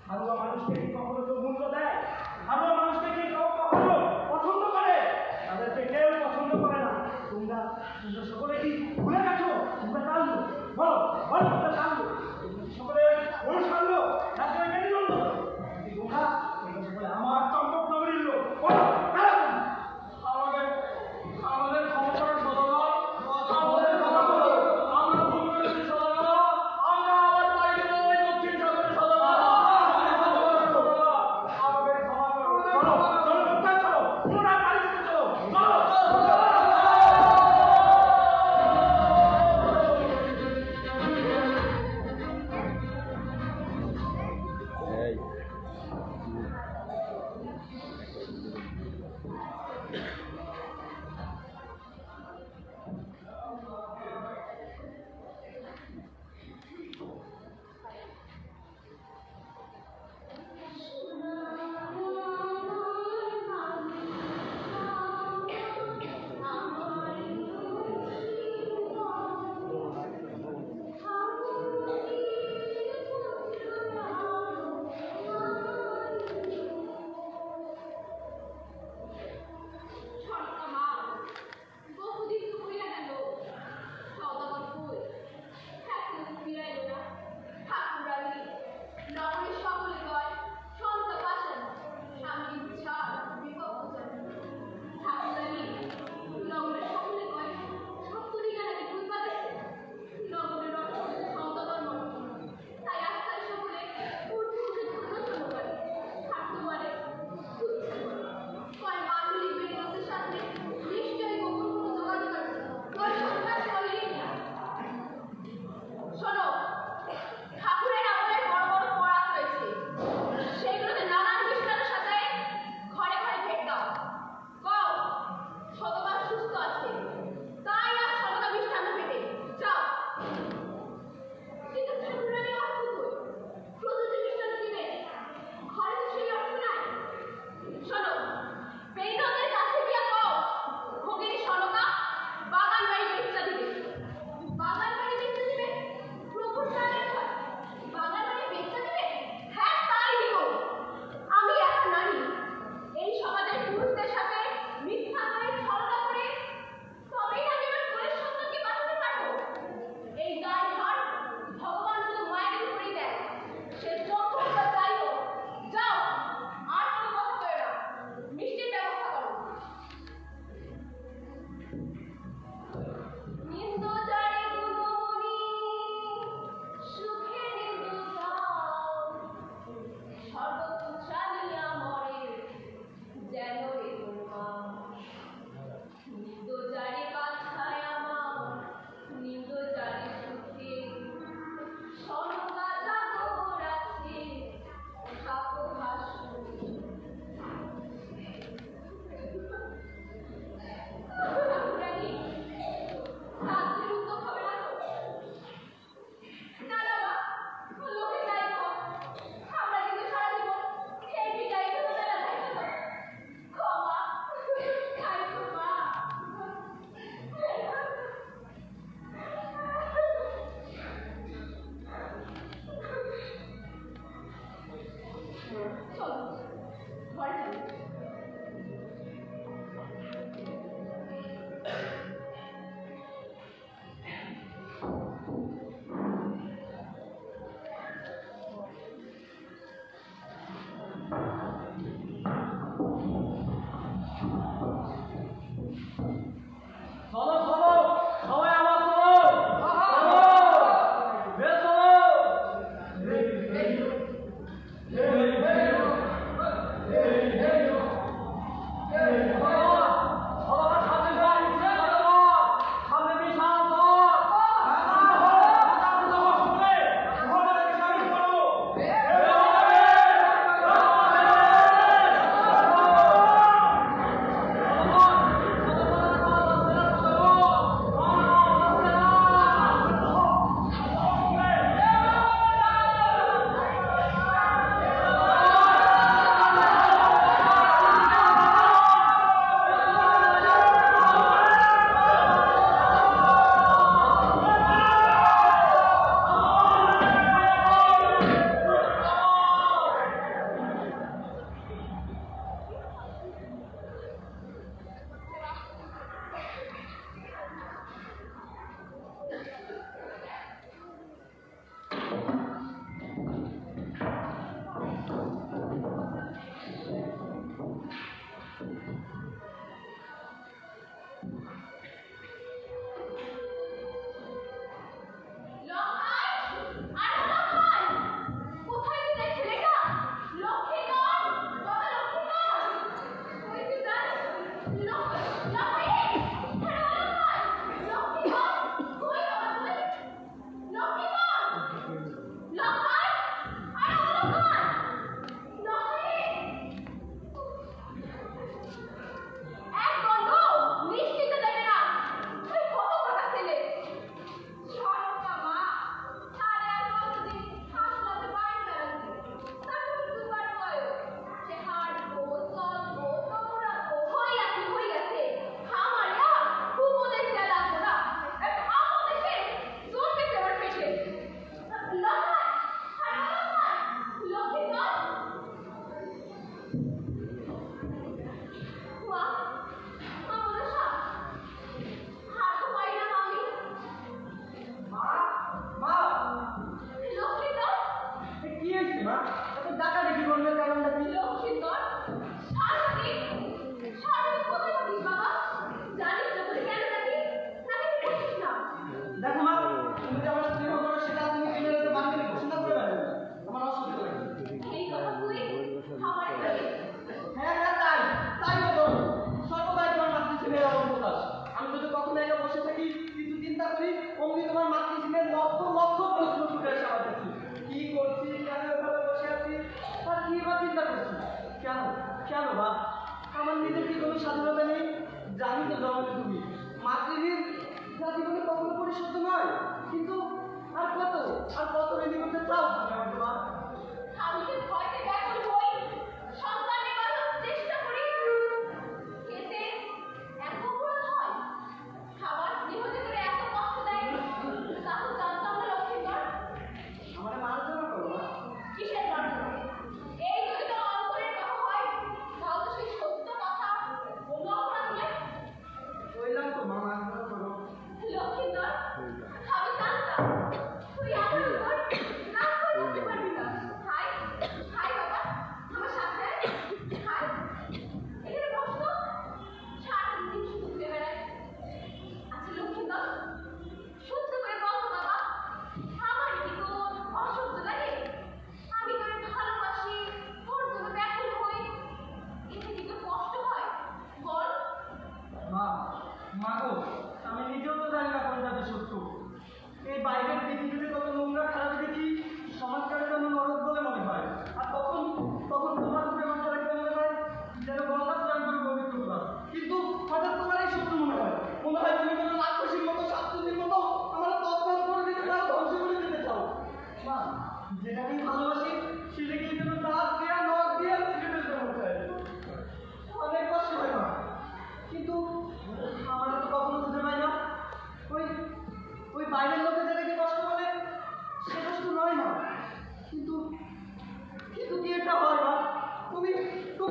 হারুয়া মানুষকে কি কখনো কেউ মূল্য দেয়? হারুয়া মানুষকে কি কেউ কখনো পছন্দ করে? তাদেরকে কেউ পছন্দ করে না। তোমরা সকলে কি ভুলে গেছো? তোমরা জানলো, বলো বলো, তোমরা জানলো সকলে পুরুষ আনলো, রাজ্যে কেটে চললো, তোমরা সকলে আমার চম্পক নগরীর লোক, বলো কারা তুমি? আমাদের ক্ষমা করার সদগর, আমাদের ক্ষমা করো, আমরা ভুল করেছি সদগর, আমরা আবার বাড়ি যাবো ওই দক্ষিণ সাগরের সদগর, আমাদের ক্ষমা করার সদগর। তুমি যে আমার স্নেহ করো সেটা তুমি কিনে নিতে বাড়িতে ঘোষণা করে বেড়াবে না। আমার অসুবিধা লাগে। এই কথা তুই আমার কাছে হ্যাঁ হ্যাঁ তাই হতো সর্বদাই তোমার মাতৃস্নেহের অবকাশ। আমি যদি কখনো একা বসে থাকি কিছু চিন্তা করি অমনি তোমার মাতৃস্নেহের লক্ষ লক্ষ প্রশ্ন ছুটে এসে আমার কাছে। কি করছি, কেন এভাবে বসে আছি, আর কি বা চিন্তা করছি, কেন কেন বা আমার নিজের কি কোনো স্বাধীনতা নেই? জানি তো জন্মে তুমি মাতৃঋণ যা জীবনে কখনো পরিশুদ্ধ নয়, কিন্তু আর কত ঋণী করতে চাও তুমি আমাকে মা? আমি যে ভয়তে ব্যাকুল হই, সন্তানের বাঁচার চেষ্টা করি, এতে এত অপরাধ হয়? খাবার স্নেহ যে করে এত কষ্ট দেয়, তা তো জানতাম না লক্ষ্মীধর। আমার মার্জনা করো না। কিসের মার্জনা? এই যদি তোর অন্তরের কথা হয়, তাও তো সেই সত্য কথা অন্য অপরাধ নয়। বললাম তো মা, মার্জনা করো। লক্ষ্মীধর, আমি জানতাম তুই আমার উপর রাগ করে বলতে পারবি না। হাই বাবা, আমার সাথে হাই। এখানে বস তো, সারাদিন শুধু ঘুরে বেড়ায়। আচ্ছা লক্ষ্মীধর, সহ্য করে বল তো বাবা, আমার কি তোর অসহ্য লাগে? আমি তোরে ভালোবাসি, তোর জন্য ব্যাকুল হই, এতে কি তোর কষ্ট হয়? বল। মা গো, আমি নিজেও তো জানি না কোনটা যে সত্য। এই বাইরের পৃথিবীতে কত নোংরা খারাপ দেখি, সমাজকারের জন্য নরক বলে মনে হয়। আর তখন তোমার প্রেম করে মনে হয় যেন গঙ্গা স্নান করে পবিত্র করা। কিন্তু হঠাৎ তোমার এই সত্য মনে হয় তুমি কোনো রাক্ষসীর মতো, শাস্ত্রীর মতো আমার তৎকাল করে দিতে চাও, ধ্বংস করে দিতে চাও। মা, যেটা আমি ভালোবাসি সেটাকে যেন দাঁত দেওয়া নখ দিয়ে ছিঁড়ে ফেলতে মনে হয়। অনেক কষ্ট হয় মা, কিন্তু আমরা তো কখনো খুঁজে পাই না। ওই বাইরের লোকে যেটাকে কষ্ট বলে সে কষ্ট নয় না, কিন্তু কি একটা হয় মা, তুমি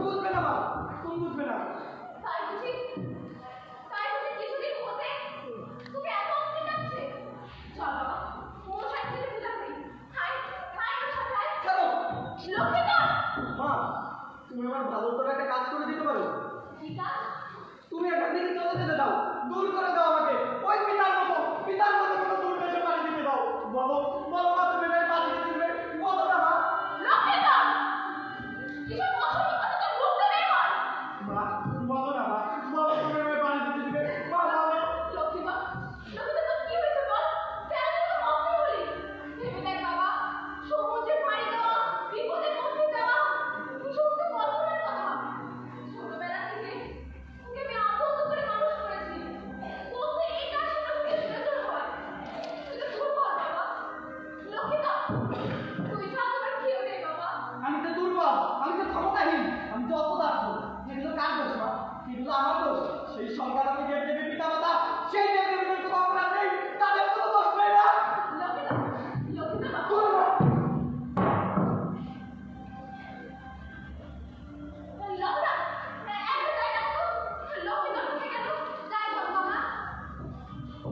বুঝবে না মা, তুমি বুঝবে না। তাই বুঝি কিছুদিন হতে তোকে এত অস্থির লাগছে? চল বাবা, কোন সাইড থেকে পূজা করি। হাই ওর সাথে হাই। চলো। লক্ষ্মীধর! মা, তুমি আমার ভালো করে একটা কাজ করে দিতে পারো? কি কাজ? তুমি এখান থেকে চলে যেতে দাও, দূর করে দাও আমাকে। ওই পিতার মতো কোনো দূর দেশে পাড়ি দিতে দাও। বলো মা, তুমি এখানে পাড়ি দিতে দিবে? বলো না মা। লক্ষ্মীধর! কিসব অসহ্য কথা তোর মুখ থেকে বের হয়? মা, বলো না মা, বলো তুমি এখানে পাড়ি দিতে দিবে? মা বলো। লক্ষ্মীধর, তোর কি হয়েছে বল? কেন তুই তো অস্থির হলি? ভেবে দেখ বাবা, সমুদ্রে পাড়ি দেওয়া, বিপদের মধ্যে যাওয়া, এসব তো কল্পনার কথা। ছোটবেলা থেকে তোকে আমি আবদ্ধ করে মানুষ করেছি। তোর তো এই কাজ শুনে প্রয়োজন হয়। তুই তো দুর্বল বাবা। লক্ষ্মীধর, তুই তো আমার কেউ নেই বাবা। আমি তো দুর্বল, আমি তো ক্ষমতাহীন, আমি তো অপদার্থ। এগুলো কার দোষ মা? এগুলো আমার দোষ। সেই সরকার আমি দেব দেবী পিতা মাতা, সেই দেব দেবীদের কোনো অপরাধ নেই, তাদের কোনো দোষ নেই না। লক্ষ্মীধর বাবা। দুর্বল। লক্ষ্মীধর, একটা যাই না তো। লক্ষ্মীধর কোথায় গেল? যাই বল বাবা।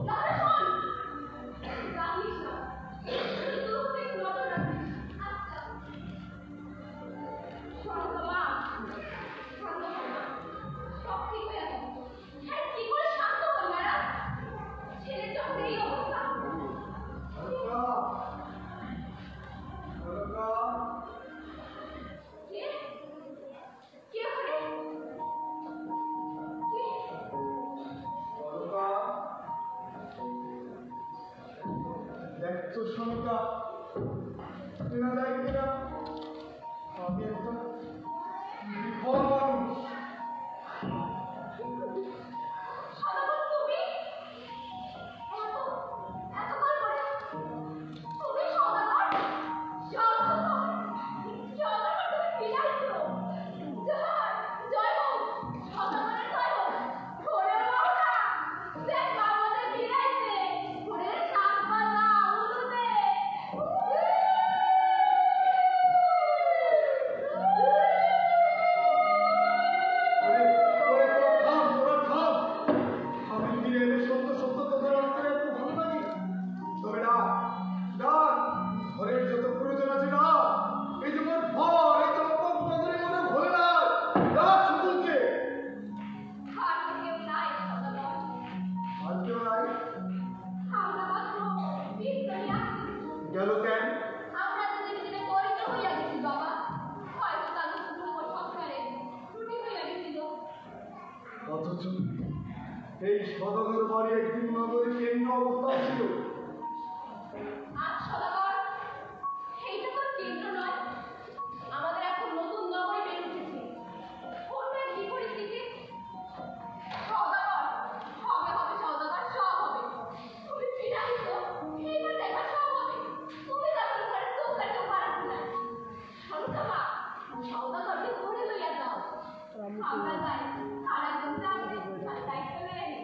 লক্ষ্মীধর শোন। রাখিস না। তুই তো একটু নজর রাখিস। আচ্ছা। শোন বাবা। সব ঠিক হয়ে যাবে। হ্যাঁ, কি করে শান্ত হল এরা? ছেলের যখন এই অবস্থা। কে? কে ওখানে? কে? দেখছো সোনকা, এরা দেখবে না আমি একটা বিফল মানুষ। সদাগর তুমি? এতকাল পরে তুমি সদাগর? সদাগর তুমি ফিরাইছো। জয় হোক, সদাগরের জয় হোক। ওরে বাবা, দেখ বাবাদের ফিরাইছে। ওরে শাকবালা, উলুদে। এই সদাগর বাড়ি একদিন নগরী কেন্দ্র অবস্থায় ছিল। আজ সদাগর, এইটা তো কেন্দ্র নয়, আমাদের এখন নতুন নগরী বের উঠেছে। করবে কি পরিস্থিতি? সদাগর, হবে হবে সদাগর, সব হবে। তুমি ফিরে আসো, এইবার দেখা সব হবে। তুমি যাবার ঘরে চোখ কাটেও পারবে না। সরকামা, সদাগরকে ধরে লইয়া যাও। আমরা যাই, আর একজন যাবে, আর দায়িত্ব লইয়া নিই।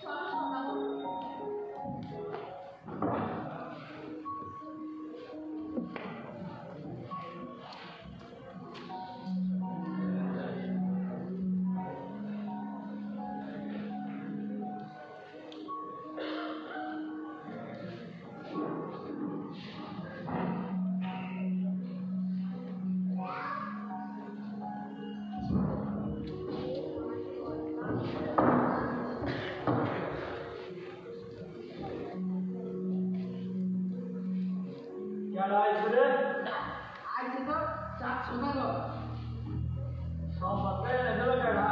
চলো সদাগর। কেডা আইছে রে? আইছে তো চার সদাগর। সব মাথায় এলো কেডা?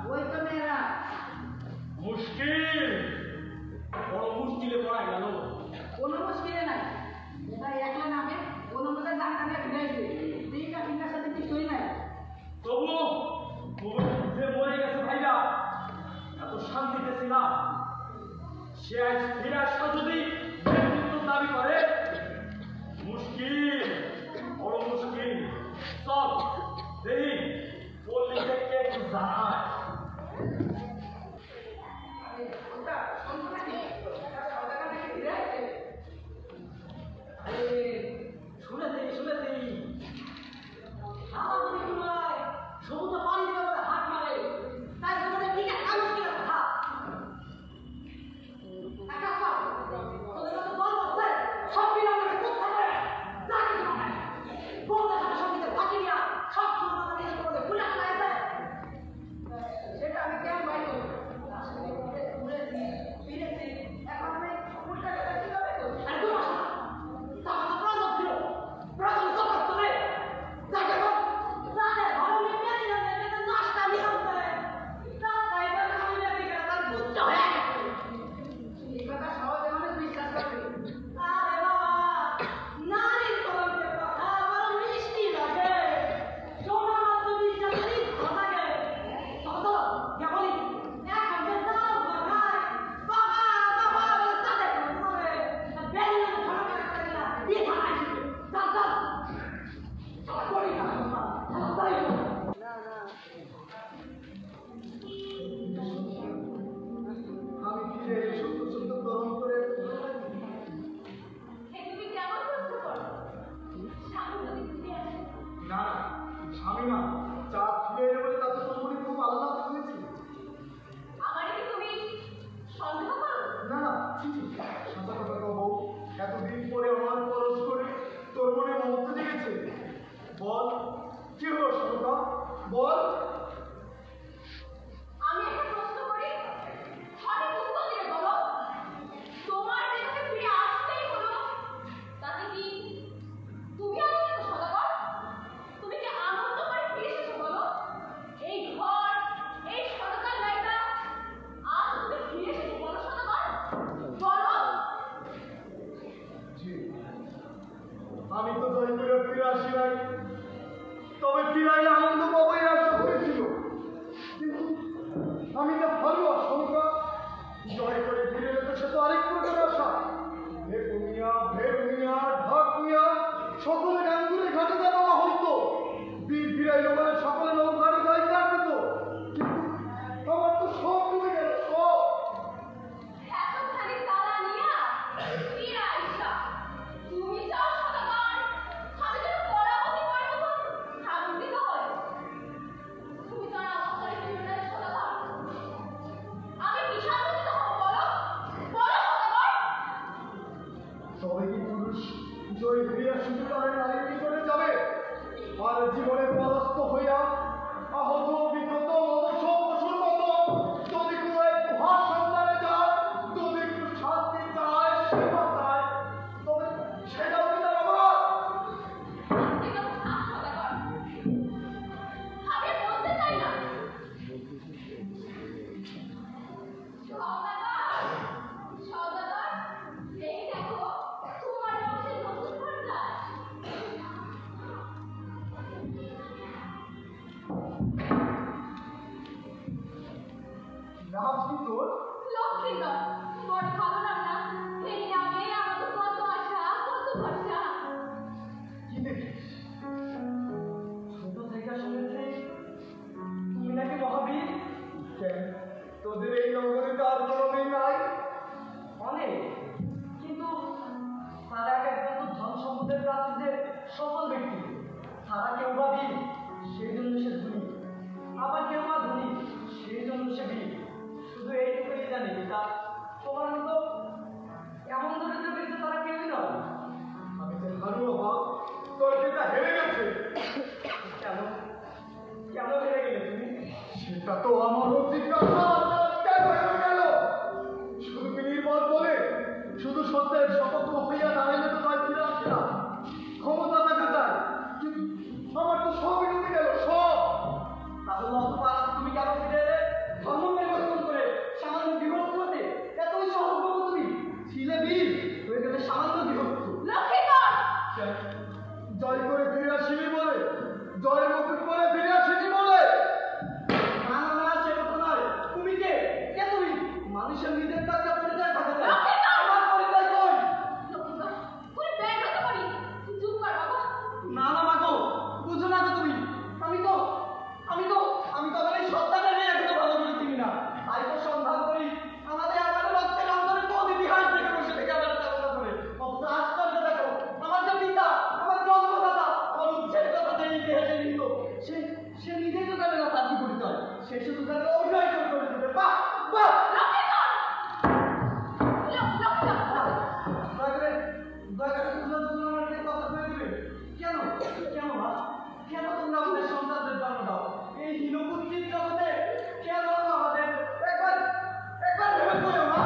ওই তো মেয়েরা। মুশকিল, বড় মুশকিলে পড়া গেল। কোনো মুশকিলে নাই, এটা একলা নামে কোনো মধ্যে ডাক্তার দিয়ে ফিরাইছে। তিনটা তিনটার সাথে কিছুই নাই। তবু যে মরে গেছে ভাইরা, এত শান্তিতে ছিলাম, সে আজ ফিরে আসা যদি নেতৃত্ব দাবি করে, মুশকিল, বড় মুশকিল। চল দেখি পল্লী থেকে একটু জানায়। ওটা শুনছো নাকি? এটা সদাগর থেকে ফিরে আসছে। আরে শুনেছি। আমার যদি কোনো সমুদ্র পানি দিয়ে আমাদের হাত মারে, তাই তোমাদের ঠিক একটা মুশকিল আছে হাত। একটা সব, তোদের মতো দল আছে, সব মিলে আমাকে কোথায় করে? যা কিছু না হয়। বউদের সাথে সঙ্গীতে ফাঁকি দিয়া, সব সময় নিজের মধ্যে খুলে ফেলা আছে। নাম কি তোর? লক্ষ্মীধর, বড় ভালো নাম না? এই নামে আমাকে কত আশা, কত ভরসা। কি দেখিস? ছোট থেকে শুনেছি তুমি নাকি মহাবীর। কেন তোদের এই নগরীতে আর কোনো মেয়ে নাই? অনেক, কিন্তু তারা একজন তো ধন সম্পদের প্রাপ্তিতে সফল ব্যক্তি। তারা কেউ বা বীর, সেই জন্য সে ধনী, আবার কেউ বা ধনী, সেই জন্য সে বীর। শুধু এইটুকুই জানি পিতা, তোমার মতো এমন দরিদ্র ব্যক্তি তারা কেউই নয়। আমি তো হারু বাবা, তোর পিতা হেরে গেছে। কেন কেন হেরে গেলে তুমি? সেটা তো আমারও জিজ্ঞাসা, কেন হেরে গেল? শুধু নির্ভর বলে, শুধু সত্যের সতর্ক হইয়া দাঁড়াইলে তো তাই ফিরে আসে না। ক্ষমতা দেখা যায়, কিন্তু আমার তো সবই ডুবে গেল, সব। তাহলে অথবা তুমি কেন ফিরে এলে? ধর্ম পরিবর্তন করে সামান্য বিভক্ত হতে এতই সহজ পাবো তুমি? ছিলে বীর, হয়ে গেলে সামান্য বিভক্ত। লক্ষ্মীধর, জয় করে ফিরে আসিনি বলে, জয় মুকুট করে ফিরে আসিনি বলে। না না না, সে কথা নয়। তুমি কে? কে তুমি? মানুষের নিজের কাছে পরিচয় থাকে না। লক্ষ্মীধর! আমার পরিচয় কই? লক্ষ্মীধর, তুই বের হতে পারি। চুপ কর বাবা। না না মাগো, বুঝো না তো তুমি। আমি তো আমার এই সত্তাটাকে এখনো ভালো করে চিনি না। তাই তো সন্ধান করি আমাদের রক্তের অন্তরে কোন ইতিহাস থেকে বসে থেকে আমার চালনা করে। অথচ আশ্চর্য দেখো, আমার যে পিতা, আমার জন্মদাতা, আমার উচ্ছেদ কথা যে ইতিহাসে লিখল, সে নিজেই তো জানে না তার কি পরিচয়। সে শুধু জানে অভিনয় করে দেবে। বাহ বাহ! লক্ষ্মীধর! লক্ষ্মীধর! দয়া করে তোমরা দুজন আমাকে কথা বলে দিবে। কেন কেন মা, কেন তোমরা আমাদের সন্তানদের জন্ম দাও এই হীনবুদ্ধির জগতে? কেন আমাদের একবার ভেবে করো মা,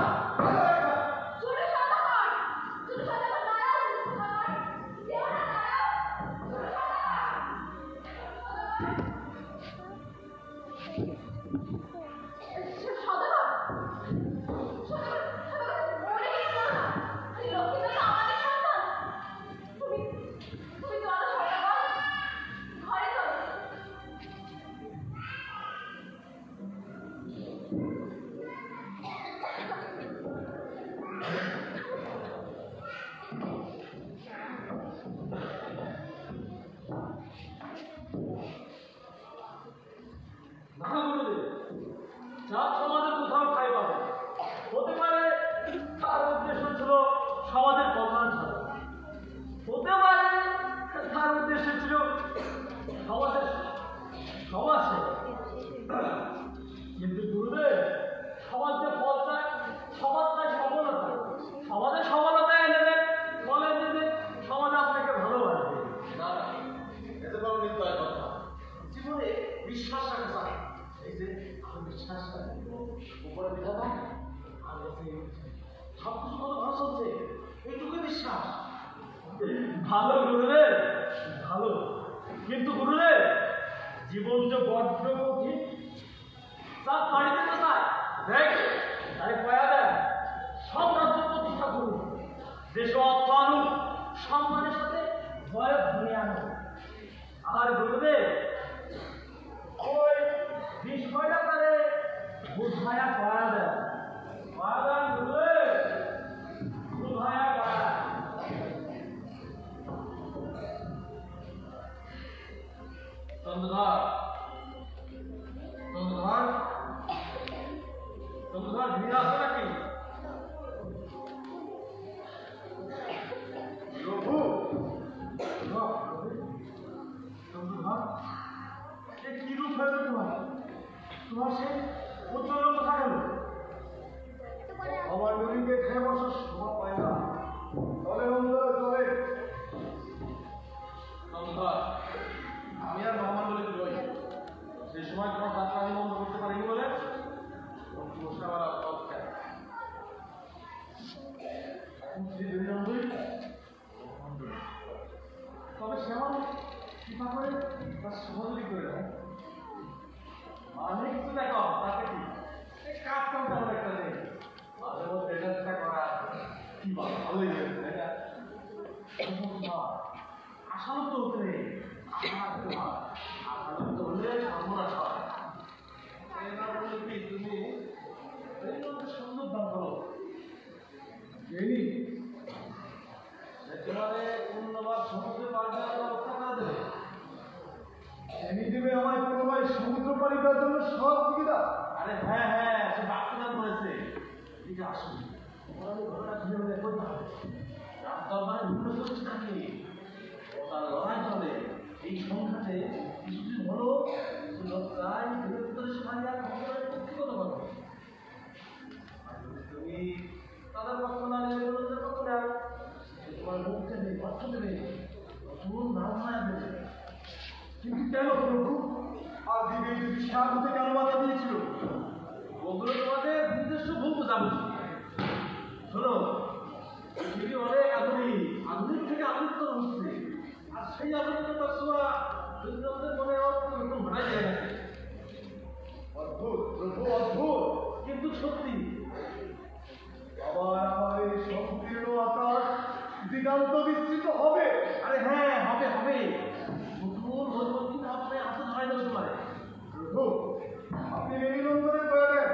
একবার। ছোট সদাগর! ছোট সদাগর দাঁড়াও, সদাগর! যেও না, দাঁড়াও! ছোট সদাগর! সদাগর, মরে গেছো না? লক্ষ্মীধর তো আমাদের সন্তান। তুমি চলো সদাগর, ঘরে চলো। না গুরুদেব, চাঁদ সমাজে কোথাও ঠাঁই পাবে। হতে পারে তার উদ্দেশ্য ছিল সমাজের কল্যাণ ছাড়া, হতে পারে তার উদ্দেশ্য ছিল সমাজের সমাজ সেবা। কিন্তু গুরুদেব, সমাজ যে ফল চায়, সমাজ চায় সফলতা। সমাজে সফলতা এনে দেন, বলে যে সমাজ আপনাকে ভালোবাসবে। না না, এতে বড় নির্দয় কথা। জীবনে বিশ্বাস রাখা চাই। এই যে আমি বিশ্বাস করি উপরে বিধাতা আর সবকিছু কত ভালো চলছে, এইটুকু বিশ্বাস। ভালো গুরুদেব, ভালো। কিন্তু গুরুদেব, জীবন যে বড্ড কঠিন। তার বাড়িতে তো চায় দেখ, তাই পয়া দেন সাম্রাজ্য প্রতিষ্ঠা করুন, দেশে অর্থ আনুন, সম্মানের সাথে ভয় ধরে আনুন। আর গুরুদেব, ওই বিষয়টা করে বুঝায়া পয়া দেন, পয়া দেন গুরুদেব, বুঝায়া পয়া। চন্দ্রধর, ভিড় আছে নাকি? প্রভু, চন্দ্রধর, সে কি রূপ হয়েছে তোমার সে উজ্জ্বল কোথায় গেল? আমার নদীকে খেয়ে বসার শোভা পায় না। চলে বন্ধুরা, চলে। চন্দ্রধর, আমি আর মহামণ্ডলে রই। সেই সময় তোমার যাত্রা আমি বন্ধ করতে পারিনি বলে বসে আমার অপরাধ খেয়ে। তবে সে আমার কৃপা করে তার সহযোগী করে দেয়। অনেক কিছু দেখো, তাতে কি এই কাজ কাম তেমন একটা নেই। মাঝে মধ্যে এটা সেটা করা কি ভালোই হয়েছে, তাই না? আশালুপ্ত হতে নেই, আশালুপ্ত হলে সর্বনাশ হয়। এই না বললে কি তুমি আরে হ্যাঁ হ্যাঁ, সে বাক্যদান করেছে। ঠিক আছে, আসুন ঘটনা শুনে মনে করতে হবে। রাত দরবারে বিভিন্ন চলছে থাকে, ও তার লড়াই চলে। এই সংঘাতে কিছুদিন হলো প্রায় বৃহত্তর সমাজে আর ভগবানের ব্যক্তিগত কথা। তুমি তাদের পক্ষ না নিয়ে বিরোধীদের পক্ষ নেও, তোমার মুখ দেবে, অর্থ দেবে, প্রচুর ধারণায় দেবে। কিন্তু কেন প্রভু আর দিদি যদি সাধুতে কেন বাধা দিয়েছিল? ওগুলো তোমাদের নিজস্ব ভুল বোঝাবুঝি। শোনো, পৃথিবী অনেক আধুনিক, আধুনিক থেকে আধুনিকতর হচ্ছে, আর সেই আধুনিকতার ছোঁয়া দুর্যোগদের মনে নতুন ঘটাই দিয়ে গেছে। অদ্ভুত প্রভু, অদ্ভুত। কিন্তু সত্যি আবার আমার এই সংকীর্ণ আকাশ দিগান্ত বিস্তৃত হবে। আরে হ্যাঁ, হবে হবে। নতুন নতুন ভাবনায় আসতে ধরাই দিতে পারে। প্রভু আপনি নিরন্তরে করে দেন,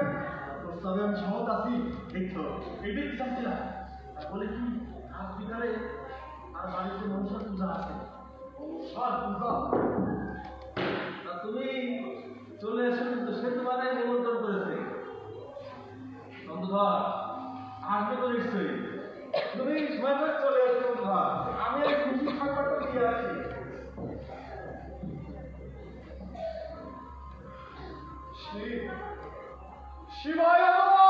প্রস্তাবে আমি সহজ আছি। দেখো, এটাই কি চাচ্ছিলাম। আর বলে কি, আজ বিকালে আর বাড়িতে মনসার পূজা আছে। অনুসার পূজা? তা তুমি চলে এসে কিন্তু সে তোমারে নিমন্ত্রণ করেছে। বন্ধুধর আসবে তো নিশ্চয়ই। তুমি সময় করে চলে আসো বন্ধুরা, আমি এই খুশি সংবাদটা দিয়ে আছি। শিবায় নমঃ।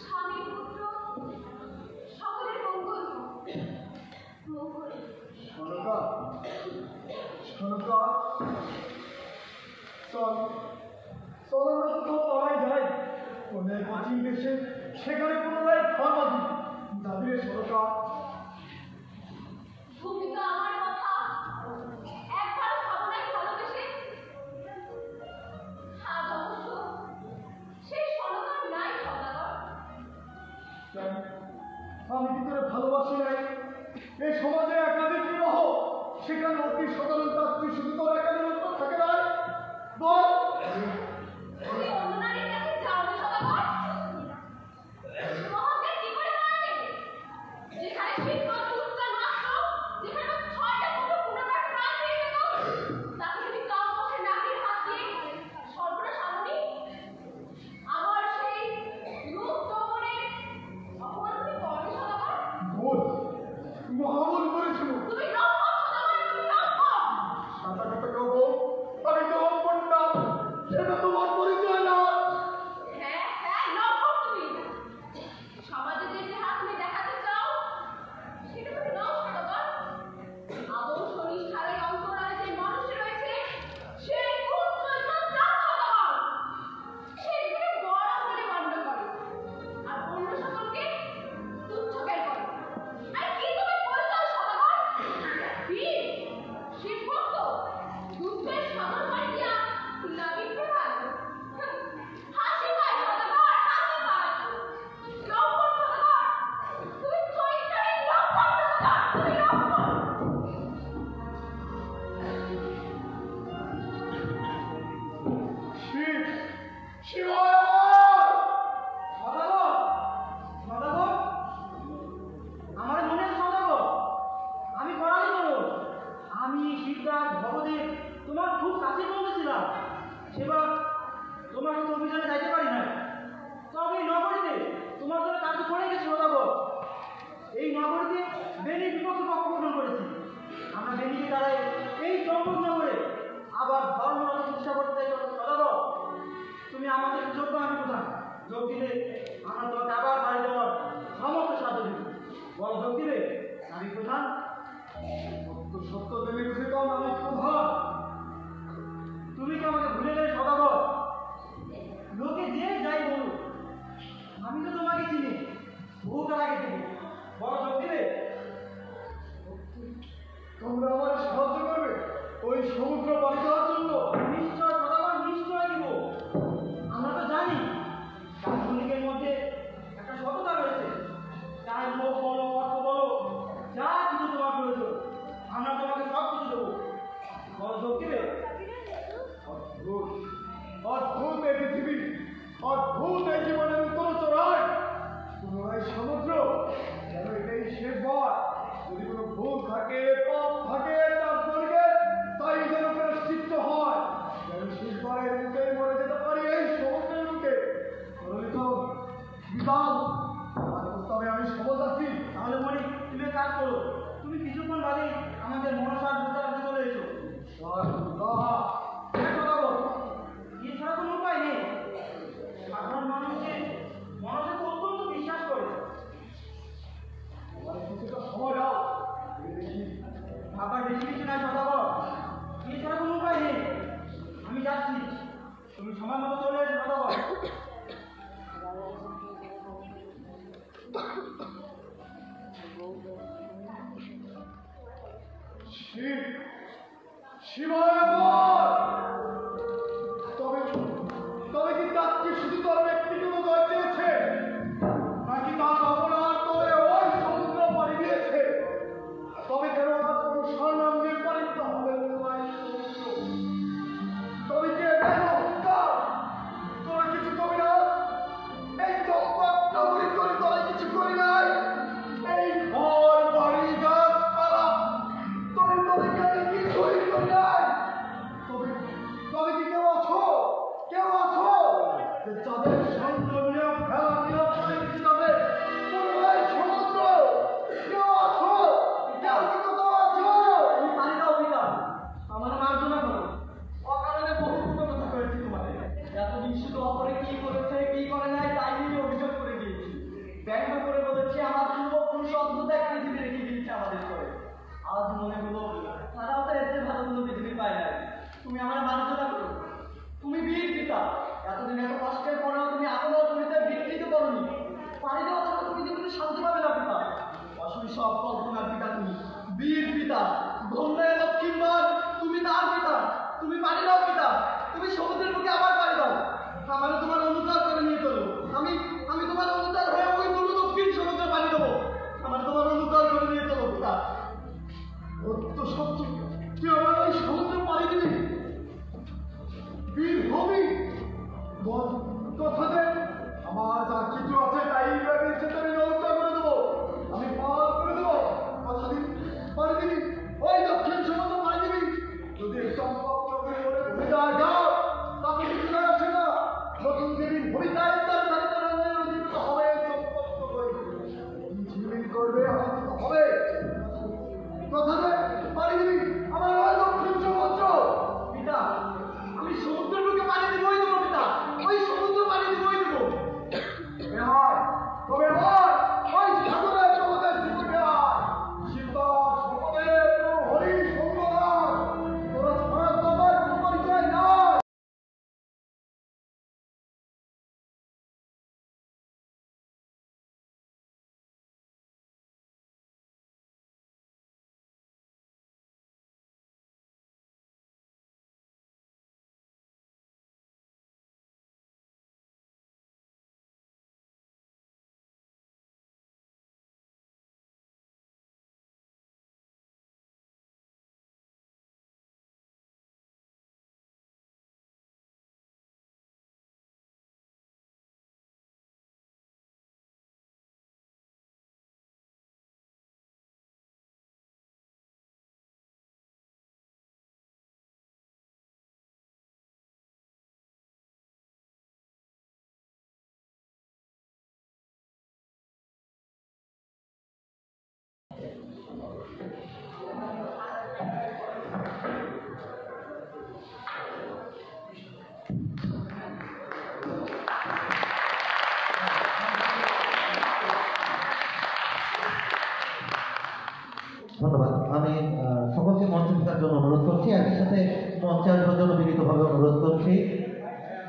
স্বামী পুত্র সকলের মঙ্গল মঙ্গল। শোনকা, শোনকা, চল চল আমরা কোথাও পাড়ায় যাই, কোনে কোচিং দেশে, সেখানে পুনরায় ফার্মা দিই। যাবি রে শোনকা? তুমি তো আমার কথা একবার ভাবো নাই ভালোবেসে। আজ অবশ্য সেই সরকার নাই সদাগর। কেন? আমি কি তোরে ভালোবাসি নাই? এই সমাজে একাধিক বিবাহ, সেখানে অতি সাধারণ চাকরি শুধু তোর একাধিক উত্তর থাকে নাই? বল। তুমি অন্য নারীর কাছে যাও না সদাগর। মহাকার কি করে মানে? যেখানে শিক্ষক উত্তর মাত্র, যেখানে 6টা পুরো পুনরায় প্রাণ পেয়ে যেত, তাকে তুমি কাম বসে নাকের হাত দিয়ে সর্বনাশ আননি। আমার সেই রূপ যৌবনের অপমান তুমি করনি সদাগর। ভুল, মহামূল করেছিল। তুমি রক্ষক সদাগর, তুমি রক্ষক। সাঁতা কাটা করবো, আমি তো অপন না, সেটা তোমার পরিচয় না। হ্যাঁ হ্যাঁ রক্ষক তুমি। সমাজে যে চেহারা তুমি দেখাতে চাও সেটা তুমি নাও সদাগর। আদর্শ নিষ্ঠার এই অন্তরালে যে মানুষ রয়েছে সেই উজ্জ্বল চাঁদ সদাগর। সে নিজেকে বড় বলে গণ্য করে আর অন্য সকলকে তুচ্ছ জ্ঞান করে। আর কি তুমি পরিচয় সদাগর? বীর, শিবভক্ত, দুধের সাগর মারিয়া লাভিক প্রধান। হাসি পায় সদাগর, হাসি পায়। লম্পট সদাগর, তুমি চরিত্রহীন লম্পট সদাগর, তুমি লম্পট। শিব, শিবায় নমঃ। সদাগর, সদাগর, আমার মনে সদাগর, আমি করালি করো। আমি শিবরাজ ভগদেব তোমার খুব কাছে বন্ধুছিলাম। সেবার তোমার সাথে অভিযানে যাইতে পারি না, তবে নগরীতে তোমার জন্য কাজ করে গেছে সদাগর। এই নগরীতে বেনি বিপক্ষে পক্ষ গঠন করেছি। আমরা বেনিকে দ্বারাই এই চম্পক নগরে আবার ধর্ম প্রতিষ্ঠা করতে চাই সদাগর। তুমি আমাদের যোগ্য, আমি কোথায় যোগ দিলে আমরা তোমাকে আবার বাড়ি যাওয়ার সমস্ত সাহায্য দেব। বল, যোগ দিলে আমি প্রধান। সত্য সত্য দেবী রুচিকম, আমি প্রধান। তুমি কি আমাকে ভুলে গেলে সদাগর? লোকে যে যাই বলুক, আমি তো তোমাকে চিনি বহুকাল আগে থেকে। বল, যোগ দিলে? তোমরা আমার সাহায্য করবে ওই সমুদ্র পার করার জন্য? নিশ্চয় সদাগর, নিশ্চয় দিব। আমরা তো জানি দার্শনিকের মধ্যে একটা সততা রয়েছে। চাই লোক বলো, অর্থ বলো, যা কিছু তোমার প্রয়োজন আমরা তোমাকে সব কিছু দেবো। বল, যোগ দিলে? অদ্ভুত, অদ্ভুত এই পৃথিবী, অদ্ভুত এই জীবনের উত্তর চড়াই। পুনরায় সমুদ্র, যেন এটাই শেষবার। যদি কোনো ভুল থাকে, পাপ থাকে, তা শিবায় তবে তবে কি তাকে শুধু তার ব্যক্তিগত জয় দিয়েছে নাকি তার অপরাধ করে ওই সমুদ্র পাড়ি দিয়েছে? তবে কেন তার কোনো স্বর্ণাঙ্গের পারিত হবে তবে কে তোরা কিছু কবি না এই চম্পা নগরী করে তোরা কিছু করি নাই এই ঘর বাড়ি গাছপালা তোরে তোরে কেন কিছুই করি নাই তবে তবে কি কেউ আছো যে যাদের সৌন্দর্য খেলা নিয়ে করে কিছু যাবে পুরোটাই সমুদ্র কেউ আছো কেউ কি কোথাও আছো? তুমি পানি দাও পিতা, আমার মার্জনা করো। অকারণে বহু কথা করেছি তোমাদের। এতদিন শুধু অপরে কি করেছে কি করে নাই তাই নিয়ে অভিযোগ করে দিয়েছি। ব্যঙ্গ করে বলেছি আমার পূর্বপুরুষ অদ্ভুত এক পৃথিবী রেখে দিয়েছে আমাদের করে। আজ মনে হলো তারাও তো এর চেয়ে ভালো কোনো পৃথিবী পায় নাই। তুমি আমার মার্জনা করো। তুমি বীর পিতা, এতদিন এত কষ্টের পরেও তুমি আপনার পরিচয় বিকৃত করনি। পানি দেওয়া ছাড়া তুমি জীবনে শান্তি পাবে না পিতা। অসুই সব কল্পনার পিতা তুমি, বীর পিতা, ধন্যায় লক্ষ্মীর তুমি তার পিতা। তুমি পানি দাও পিতা, তুমি সমুদ্রের বুকে আবার পানি দাও। আমার তোমার অনুচার করে নিয়ে চলো। আমি তোমার অনুচার হয়ে ওই দূর দক্ষিণ সমুদ্রে পানি দেবো। আমার তোমার অনুচার করে নিয়ে চলো পিতা। তো সত্য তুই আমার ওই সমুদ্রে পাড়ি দিবি বীর হবি কথা দে আমার যা কিছু আছে তাই আমি রক্ষা করে দেবো আমি পার করে দেবো কথা দিবি পাড়ি দিবি ওই দক্ষিণ সমুদ্র পাড়ি দিবি যদি এই চম্পককে বলে ভূমিকা যাও তাকে কিছু না আসে না নতুন দেবীর ভূমিকায় তার চারিত্রিত হবে চম্পক করবে হবে কথা দে পাড়ি দিবি আমার ওই দক্ষিণ সমুদ্র পিতা, আমি সমুদ্রের বুকে পানি দিবই দেবো পিতা। ওই সমুদ্র পানি দিবই দেবো। তবে হয় ওই সাগরের জগতের জীবনে সীতা সমুদ্রের হরি সুন্দর তোরা ছড়া তোমার কোনো পরিচয় নাই। ধন্যবাদ। আমি সকলকে মঞ্চে থাকার জন্য অনুরোধ করছি, একই সাথে মঞ্চে আসবার জন্য বিনীতভাবে অনুরোধ করছি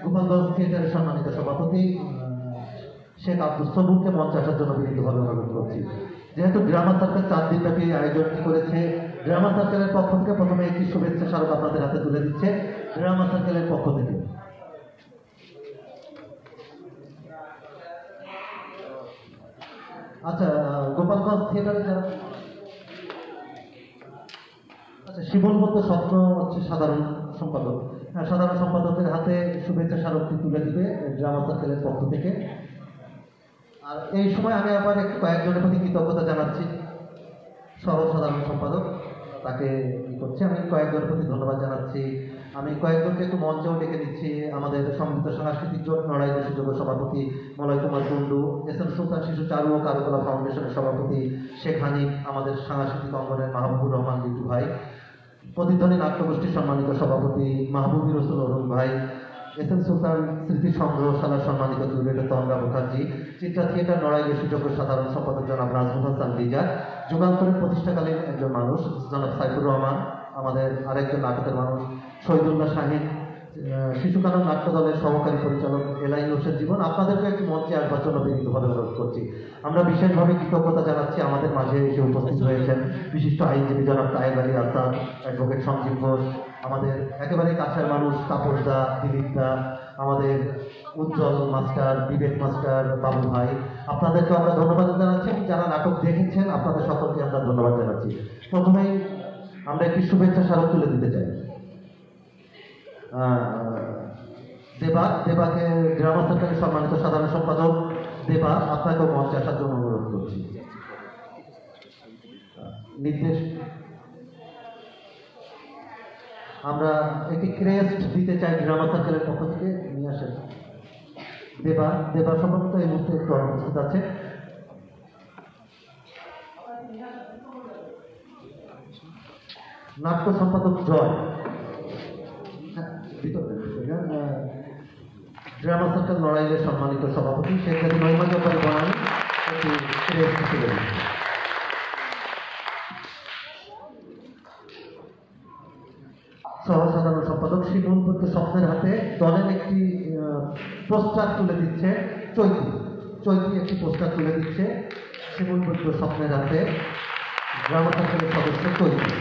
গোপালগঞ্জ থিয়েটারের সম্মানিত সভাপতি শেখ আব্দুল সবুরকে মঞ্চে আসার জন্য বিনীতভাবে অনুরোধ করছি। যেহেতু ড্রামা সার্কেল 4 দিনব্যাপী আয়োজনটি করেছে, ড্রামা সার্কেলের পক্ষ থেকে প্রথমে একটি শুভেচ্ছা স্মারক আপনাদের হাতে তুলে দিচ্ছে ড্রামা সার্কেলের পক্ষ থেকে। আচ্ছা, গোপালগঞ্জ থিয়েটারে যারা শিবনবদ্ধ স্বপ্ন হচ্ছে সাধারণ সম্পাদক, সাধারণ সম্পাদকের হাতে শুভেচ্ছা স্মারকটি তুলে দিবে ড্রামা সার্কেলের পক্ষ থেকে। আর এই সময় আমি আবার কয়েকজনের প্রতি কৃতজ্ঞতা জানাচ্ছি। সহ সাধারণ সম্পাদক তাকে ই করছে, আমি কয়েকজনের প্রতি ধন্যবাদ জানাচ্ছি। আমি কয়েকজনকে একটু মঞ্চেও ডেকে নিচ্ছি। আমাদের সমৃদ্ধ সাংস্কৃতিক জোট নড়াইলের সুযোগ্য সভাপতি মলয় কুমার কুন্ডু, এস.এম. সুলতান শিশু চারু ও কারুকলা ফাউন্ডেশনের সভাপতি শেখ হানিফ, আমাদের সাংস্কৃতিক অঙ্গনের মাহবুবুর রহমান লিটু ভাই, প্রতিধ্বনি নাট্যগোষ্ঠীর সম্মানিত সভাপতি মাহবুবুর রসুল অরুণ ভাই, এস.এম. সুলতান স্মৃতি সংগ্রহশালার সম্মানিত কিউরেটর তন্দ্রা মুখার্জি, চিত্রা থিয়েটার নড়াইলের সুযোগ্য সাধারণ সম্পাদক জনাব নাজমুল হাসান রিজা, যুগান্তরের প্রতিষ্ঠাকালীন একজন মানুষ জনাব সাইফুর রহমান, আমাদের আরেকজন নাটকের মানুষ শহীদুল্লাহ শাহিন, শিশুকানন নাট্য দলের সহকারী পরিচালক এলাই হোসেন জীবন, আপনাদেরকে একটু মঞ্চে আসবার জন্য বিনীতভাবে অনুরোধ করছি। আমরা বিশেষভাবে কৃতজ্ঞতা জানাচ্ছি আমাদের মাঝে এসে উপস্থিত হয়েছেন বিশিষ্ট আইনজীবী জনাব তাহের আলী আসাদ, অ্যাডভোকেট সঞ্জীব ঘোষ, আমাদের একেবারে কাছের মানুষ তাপস দা, দিলীপ দা, আমাদের উজ্জ্বল মাস্টার, বিবেক মাস্টার, বাবু ভাই, আপনাদেরকে আমরা ধন্যবাদ জানাচ্ছি। যারা নাটক দেখেছেন আপনাদের সকলকে আমরা ধন্যবাদ জানাচ্ছি। প্রথমেই আমরা একটি শুভেচ্ছা স্মারক তুলে দিতে চাই। দেবাকে গ্রাম সরকারের সম্মানিত সাধারণ সম্পাদক দেবা, আপনাকেও মঞ্চে আসার জন্য অনুরোধ করছি। নির্দেশ আমরা একটি ক্রেস্ট দিতে চাই গ্রাম সার্কেলের পক্ষ থেকে, নিয়ে আসেন। দেবা সম্ভবত এই মুহূর্তে একটু অনুপস্থিত আছে। নাট্য সম্পাদক জয়, ড্রামা সার্কেল নড়াইলের সম্মানিত সভাপতি শেখ গাজী মহিমা জব্বার বনানী একটি ক্রেস্ট তুলে দিচ্ছে। সহসাধারণ সম্পাদক শিবন পুত্র স্বপ্নের হাতে দলের একটি পোস্টার তুলে দিচ্ছে। চৈতি একটি পোস্টার তুলে দিচ্ছে শিবন পুত্র স্বপ্নের হাতে, গ্রাম সার্কেলের সদস্য চৈতি।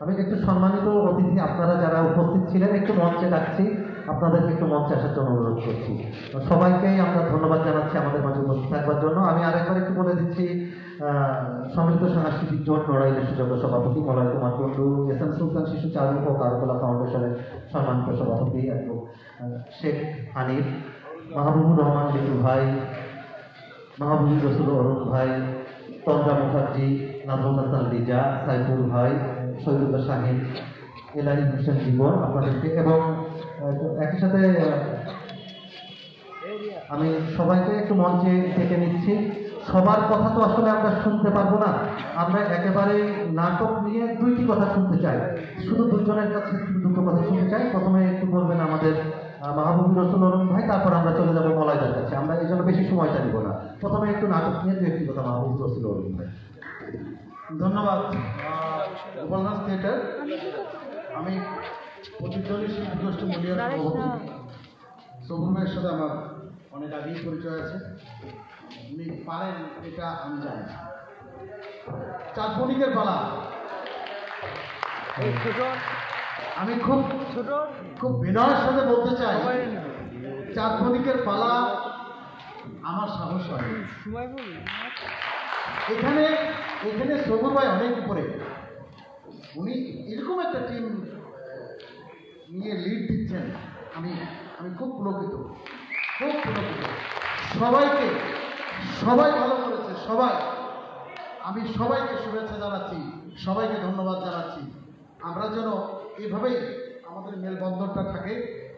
আমি একটু সম্মানিত অতিথি আপনারা যারা উপস্থিত ছিলেন একটু মঞ্চে ডাকছি, আপনাদেরকে একটু মঞ্চে আসার জন্য অনুরোধ করছি। সবাইকেই আমরা ধন্যবাদ জানাচ্ছি আমাদের মাঝে উপস্থিত থাকবার জন্য। আমি আরেকবার একটু বলে দিচ্ছি, সম্মিলিত সাংস্কৃতিক জোট নড়াইলের সুযোগ্য সভাপতি মলয় কুমার কুন্ডু, এস এম সুলতান শিশু চারু ও কারুকলা ফাউন্ডেশনের সম্মানিত সভাপতি শেখ হানিফ, মাহবুবুর রহমান লিটু ভাই, মাহবুবুর রসুল অরুণ ভাই, তন্দ্রা মুখার্জি, নাজমুল হাসান লিজা, সাইফুল ভাই, শহীদুল্লাহ শাহিন, এলাই হোসেন জীবন, আপনাদেরকে এবং একই সাথে আমি সবাইকে একটু মঞ্চে ডেকে নিচ্ছি। সবার কথা তো আসলে আমরা শুনতে পারবো না, আমরা একেবারে নাটক নিয়ে দুইটি কথা শুনতে চাই, শুধু দুজনের কাছে দুটো কথা শুনতে চাই। প্রথমে একটু বলবেন আমাদের মাহবুবুর রসুল অরুণ ভাই, তারপর আমরা চলে যাবো মলয়দার কাছে। আমরা এই জন্য বেশি সময়টা দিব না। প্রথমে একটু নাটক নিয়ে দু একটি কথা মাহবুবুর রসুল অরুণ ভাই। ধন্যবাদ গোপালগঞ্জ থিয়েটার। আমি প্রতিদ্বন্দ্বী শিল্পী গোষ্ঠী মূল্যের সভাপতি সবুর ভাইয়ের সাথে আমার অনেক আগেই পরিচয় আছে, উনি পারেন এটা আমি জানি। চাঁদমণিকের পালা আমি খুব বিনয়ের সাথে বলতে চাই, চাঁদমণিকের পালা আমার সাহস হয়। এখানে সবুর ভাই অনেক উপরে, উনি এরকম একটা টিম নিয়ে লিড দিচ্ছেন, আমি খুব পুলকিত। সবাই ভালো করেছে, আমি সবাইকে শুভেচ্ছা জানাচ্ছি, সবাইকে ধন্যবাদ জানাচ্ছি। আমরা যেন এভাবেই আমাদের মেলবন্ধনটা থাকে।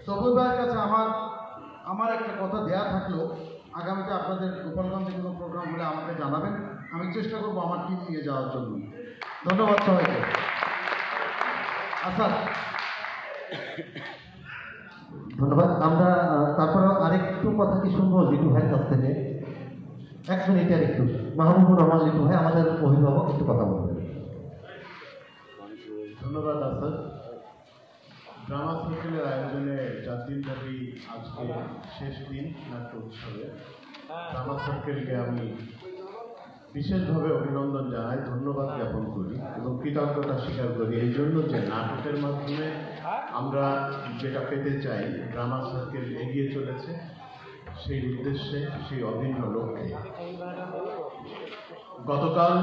সবুর ভাইয়ের কাছে আমার একটা কথা দেয়া থাকলো, আগামীতে আপনাদের গোপালগঞ্জে কোনো প্রোগ্রাম হলে আমাকে জানাবেন, আমি চেষ্টা করবো আমার টিম নিয়ে যাওয়ার জন্য। ধন্যবাদ সবাইকে। আচ্ছা, ধন্যবাদ। আমরা তারপরে আরেকটু কথা কি শুনবো লিটু ভাইয়ের কাছ থেকে? 1 মিনিটের একটু মাহবুবুর রহমান লিটু ভাই আমাদের অভিভাবক একটু কথা বলবেন। ধন্যবাদ আসাদ। ড্রামা সার্কেলের আয়োজনে 4 দিনব্যাপী আজকে শেষ দিন নাট্য উৎসবে ড্রামা সার্কেলকে আমি বিশেষভাবে অভিনন্দন জানাই, ধন্যবাদ জ্ঞাপন করি এবং কৃতজ্ঞতা স্বীকার করি এই জন্য যে নাটকের মাধ্যমে আমরা যেটা পেতে চাই, ড্রামা সার্কেল এগিয়ে চলেছে সেই উদ্দেশ্যে, সেই অভিন্ন লক্ষ্যে। গতকাল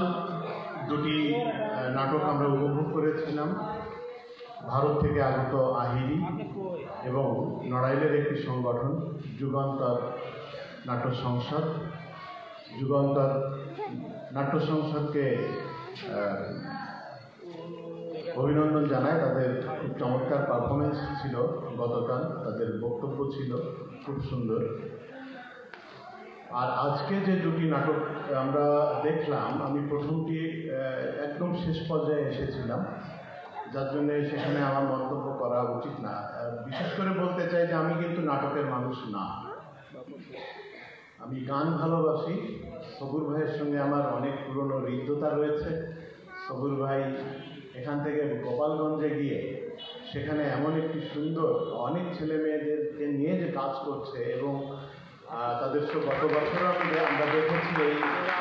2টি নাটক আমরা উপভোগ করেছিলাম, ভারত থেকে আগত আহিরি এবং নড়াইলের একটি সংগঠন যুগান্তর নাট্য সংসদ। যুগান্তর নাট্য সংসদকে অভিনন্দন জানাই, তাদের খুব চমৎকার পারফরমেন্স ছিল গতকাল, তাদের বক্তব্য ছিল খুব সুন্দর। আর আজকে যে 2টি নাটক আমরা দেখলাম, আমি প্রথমটি একদম শেষ পর্যায়ে এসেছিলাম, যার জন্যে সেখানে আমার মন্তব্য করা উচিত না। বিশেষ করে বলতে চাই যে আমি কিন্তু নাটকের মানুষ না, আমি গান ভালোবাসি। সবুর ভাইয়ের সঙ্গে আমার অনেক পুরনো হৃদ্যতা রয়েছে। সবুর ভাই এখান থেকে গোপালগঞ্জে গিয়ে সেখানে এমন একটি সুন্দর অনেক ছেলে মেয়েদেরকে নিয়ে যে কাজ করছে এবং তাদের গত বছর আমরা দেখেছি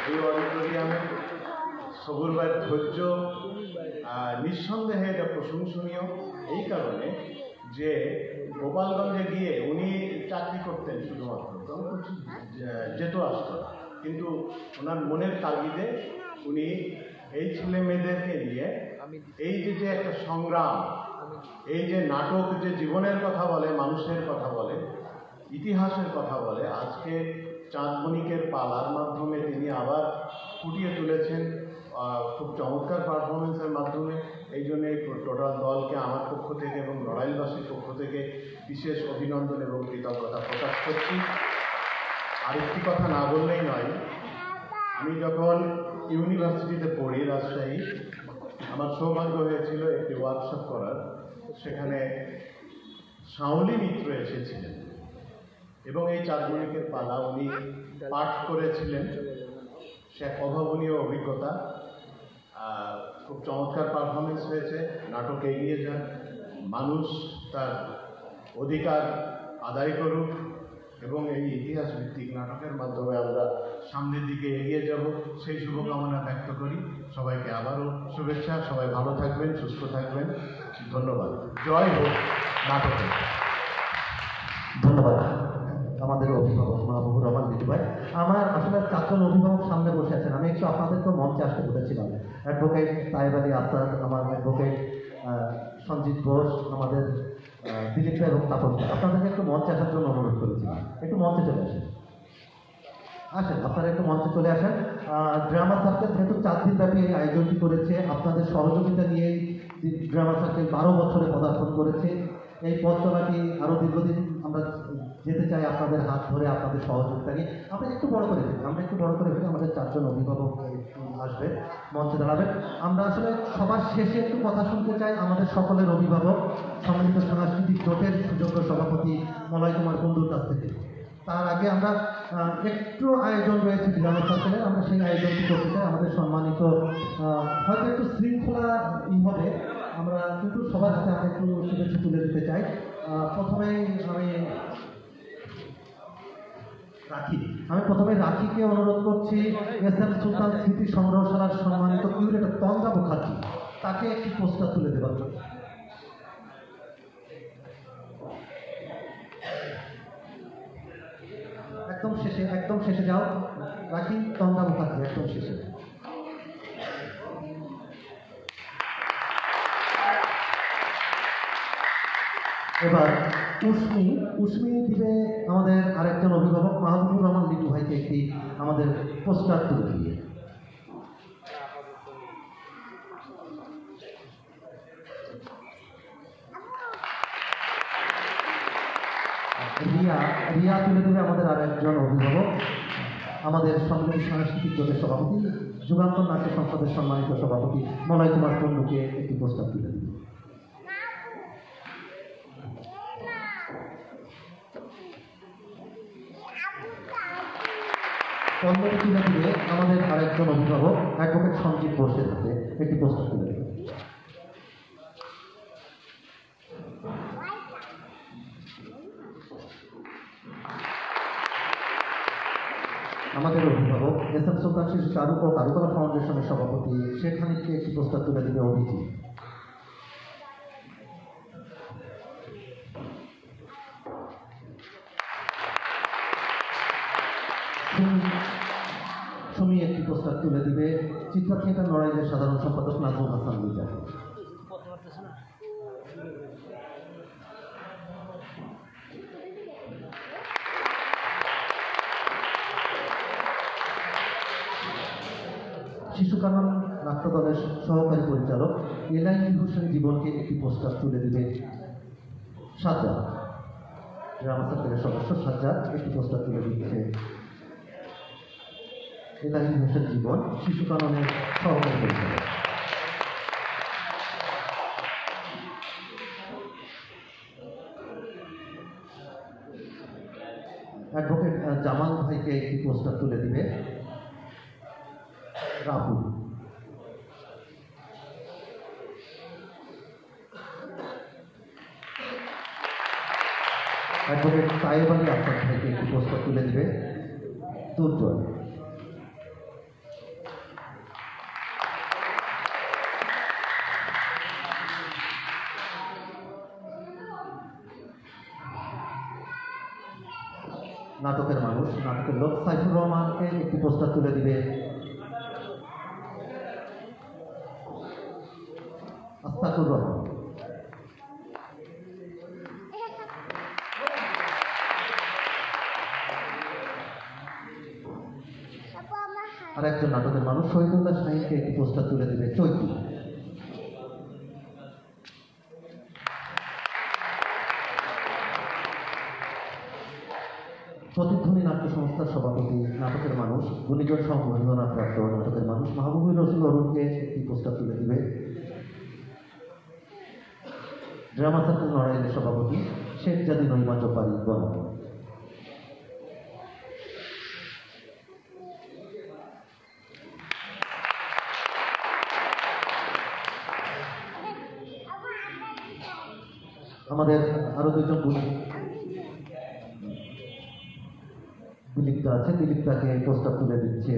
এই অডিটোরিয়ামে সবুর ভাইয়ের ধৈর্য নিঃসন্দেহে এটা প্রশংসনীয় এই কারণে যে গোপালগঞ্জে গিয়ে উনি চাকরি করতেন শুধুমাত্র তখন যেত আসতো, কিন্তু ওনার মনের তাগিদে উনি এই ছেলে মেয়েদেরকে নিয়ে এই যে একটা সংগ্রাম, এই যে নাটক যে জীবনের কথা বলে, মানুষের কথা বলে, ইতিহাসের কথা বলে, আজকে চাঁদমণিকের পালার মাধ্যমে তিনি আবার ফুটিয়ে তুলেছেন খুব চমৎকার পারফরমেন্সের মাধ্যমে। এই জন্য এই টোটাল দলকে আমার পক্ষ থেকে এবং নড়াইলবাসীর পক্ষ থেকে বিশেষ অভিনন্দন এবং কৃতজ্ঞতা প্রকাশ করছি। আরেকটি কথা না বললেই নয়, আমি যখন ইউনিভার্সিটিতে পড়ি রাজশাহী, আমার সৌভাগ্য হয়েছিল একটি ওয়ার্কশপ করার। সেখানে শাওলি মিত্র এসেছিলেন এবং এই চাঁদমণিকের পালা উনি পাঠ করেছিলেন। সে এক অভাবনীয় অভিজ্ঞতা, খুব চমৎকার পারফরমেন্স হয়েছে। নাটক এগিয়ে যান, মানুষ তার অধিকার আদায় করুক এবং এই ইতিহাস ভিত্তিক নাটকের মাধ্যমে আমরা সামনের দিকে এগিয়ে যাব, সেই শুভকামনা ব্যক্ত করি। সবাইকে আবারও শুভেচ্ছা। সবাই ভালো থাকবেন, সুস্থ থাকবেন। ধন্যবাদ। জয় হোক নাটকে। ধন্যবাদ আমাদের অভিভাবক মাহবুবুর রহমান লিটু ভাই। আমার আসলে চারজন অভিভাবক সামনে বসে আছেন, আমি একটু আপনাদেরকে মঞ্চে আসতে বলেছিলাম। অ্যাডভোকেট তাইব আলী আসাদ, আমার অ্যাডভোকেট সঞ্জিত ঘোষ, আমাদের দিলীপ ভাই এবং তাপস ভাই, আপনাদেরকে একটু মঞ্চে আসার জন্য অনুরোধ করেছিলাম। একটু মঞ্চে চলে আসেন, আপনারা একটু মঞ্চে চলে আসেন। ড্রামা সার্কেল যেহেতু 4 দিন ব্যাপী এই আয়োজনটি করেছে, আপনাদের সহযোগিতা নিয়েই ড্রামা সার্কেল 12 বছরে পদার্পণ করেছে। এই পথ চলাটি আরও দীর্ঘদিন আমরা যেতে চাই আপনাদের হাত ধরে, আপনাদের সহযোগিতা নিয়ে। আমরা একটু বড় করে ফেলি, আমাদের 4 জন অভিভাবক আসবে, মঞ্চে দাঁড়াবেন। আমরা আসলে সবার শেষে একটু কথা শুনতে চাই আমাদের সকলের অভিভাবক, সম্মিলিত সাংস্কৃতিক জোটের সুযোগ্য সভাপতি মলয় কুমার কুণ্ডুর কাছ থেকে। তার আগে আমরা একটু আয়োজন রয়েছে ড্রামা সার্কেলের, আমরা সেই আয়োজনটি করতে চাই। আমাদের সম্মানিত হয়তো একটু শৃঙ্খলা হবে, আমরা কিন্তু সবার হাতে আমরা একটু শুভেচ্ছা তুলে দিতে চাই। প্রথমে রাখিকে অনুরোধ করছি এস.এম. সুলতান স্মৃতি সংগ্রহশালার সম্মানিত কিউরেটর তন্দ্রা মুখার্জি, তাকে একটি পোস্টার তুলে দেওয়ার জন্য। একদম শেষে যাও রাখি, তন্দ্রা মুখার্জি একদম শেষে। এবার উষ্মি দিবে আমাদের আরেকজন অভিভাবক মাহবুবুর রহমান লিটু ভাইকে একটি আমাদের পোস্টার তুলে দিয়ে। রিয়া তুলে দেবে আমাদের আরেকজন অভিভাবক, আমাদের সম্মিলিত সাংস্কৃতিক জোটের সভাপতি, যুগান্তর নাট্য সংসদের সম্মানিত সভাপতি মলয় কুমার কুণ্ডুকে একটি প্রস্তাব তুলে দেবে। পণ্যটি তুলে দিলে আমাদের আরেকজন অভিভাবক অ্যাডভোকেট সঞ্জিত ঘোষের হাতে একটি প্রস্তাব তুলে দেবে। আমাদের অভিভাবক এস.এম. সুলতান শিশু চারু ও কারুকলা ফাউন্ডেশনের সভাপতি শেখ হামিদকে একটি প্রস্তাব তুলে দিবে অভিজিৎ। সুমি একটি প্রস্তাব তুলে দিবে চিত্রা থিয়েটার নড়াইলের সাধারণ সম্পাদক নাজমুল হাসান লিজা। শিশু কানন নাট্য দলের সহকারী পরিচালক এলাইন হোসেন জীবনকে একটি প্রস্তাব তুলে দিবে সাজ্জাদ। ড্রামা সার্কেলের সদস্য সাজ্জাদ একটি প্রস্তাব তুলে দিচ্ছে এলাইন হোসেন জীবন, শিশু কাননের সহকারী পরিচালক। অ্যাডভোকেট জামাল ভাইকে একটি প্রস্তাব তুলে দিবে রাহুল। অ্যাডভোকেট তাইব আলী আফতাব ভাইকে একটি পুরস্কার তুলে দেবে দুর্জয়। নাটকের মানুষ, নাটকের লোক সাইফুর রহমানকে একটি পুরস্কার তুলে দিবে আস্তাকুর রহমান। আর একজন নাটকের মানুষ শহীদুল্লাহ শাহীনকে একটি পুরস্কার তুলে দিবে চৈতি। প্রতিধ্বনি নাট্য সংস্থার সভাপতি, নাটকের মানুষ, গুণীজন সম্মাননাপ্রাপ্ত নাটকের মানুষ মাহবুবুর রসুল অরুণকে একটি পুরস্কার তুলে দিবে ড্রামা সার্কেল নড়াইলের সভাপতি শেখ জাদি নইমা জব্বারি বনাম। আমাদের আরো দুজন দিলীপদা আছে, দিলীপদাকে প্রস্তাব তুলে দিচ্ছে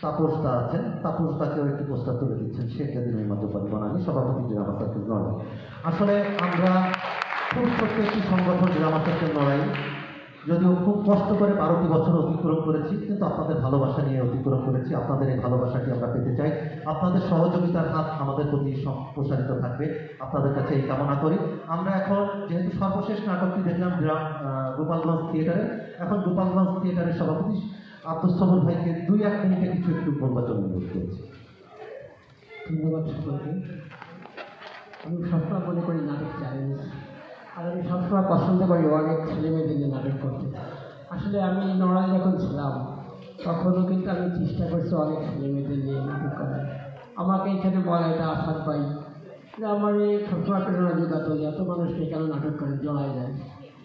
তাপসদা আছেন, তাপসদাকেও একটি প্রস্তাব তুলে দিচ্ছেন শেখ জাদির মেহমানজোপারি বনানী, সভাপতি ড্রামা সার্কেল নড়াই। আসলে আমরা খুব ছোট্ট একটি সংগঠন ড্রামা সার্কেল নড়াই, যদিও খুব কষ্ট করে 12টি বছর অতিক্রম করেছি, কিন্তু আপনাদের ভালোবাসা নিয়ে অতিক্রম করেছি। আপনাদের এই ভালোবাসাটি আমরা পেতে চাই, আপনাদের সহযোগিতার হাত আমাদের প্রতি প্রসারিত থাকবে, আপনাদের কাছে এই কামনা করি। আমরা এখন যেহেতু সর্বশেষ নাটকটি দেখলাম গোপালগঞ্জ থিয়েটারে, এখন গোপালগঞ্জ থিয়েটারের সভাপতি আব্দুস সবুর ভাইকে 2-1 মিনিটে কিছু একটু বলবার জন্য অনুরোধ করছি। ধন্যবাদ সকলকে। আমি সবসময় মনে করি নাটক চ্যালেঞ্জ, আর আমি সবসময় পছন্দ করি অনেক ছেলেমেয়েদের নিয়ে নাটক করতে। আসলে আমি নড়াইল যখন ছিলাম তখনও কিন্তু আমি চেষ্টা করছি অনেক ছেলেমেয়েদের নিয়ে নাটক করার। আমাকে এখানে বলা এটা আশাদ পাই যে আমার এই সবসময় প্রেরণা যোগাত যে এত মানুষকে কেন নাটক করে জড়ায় যায়,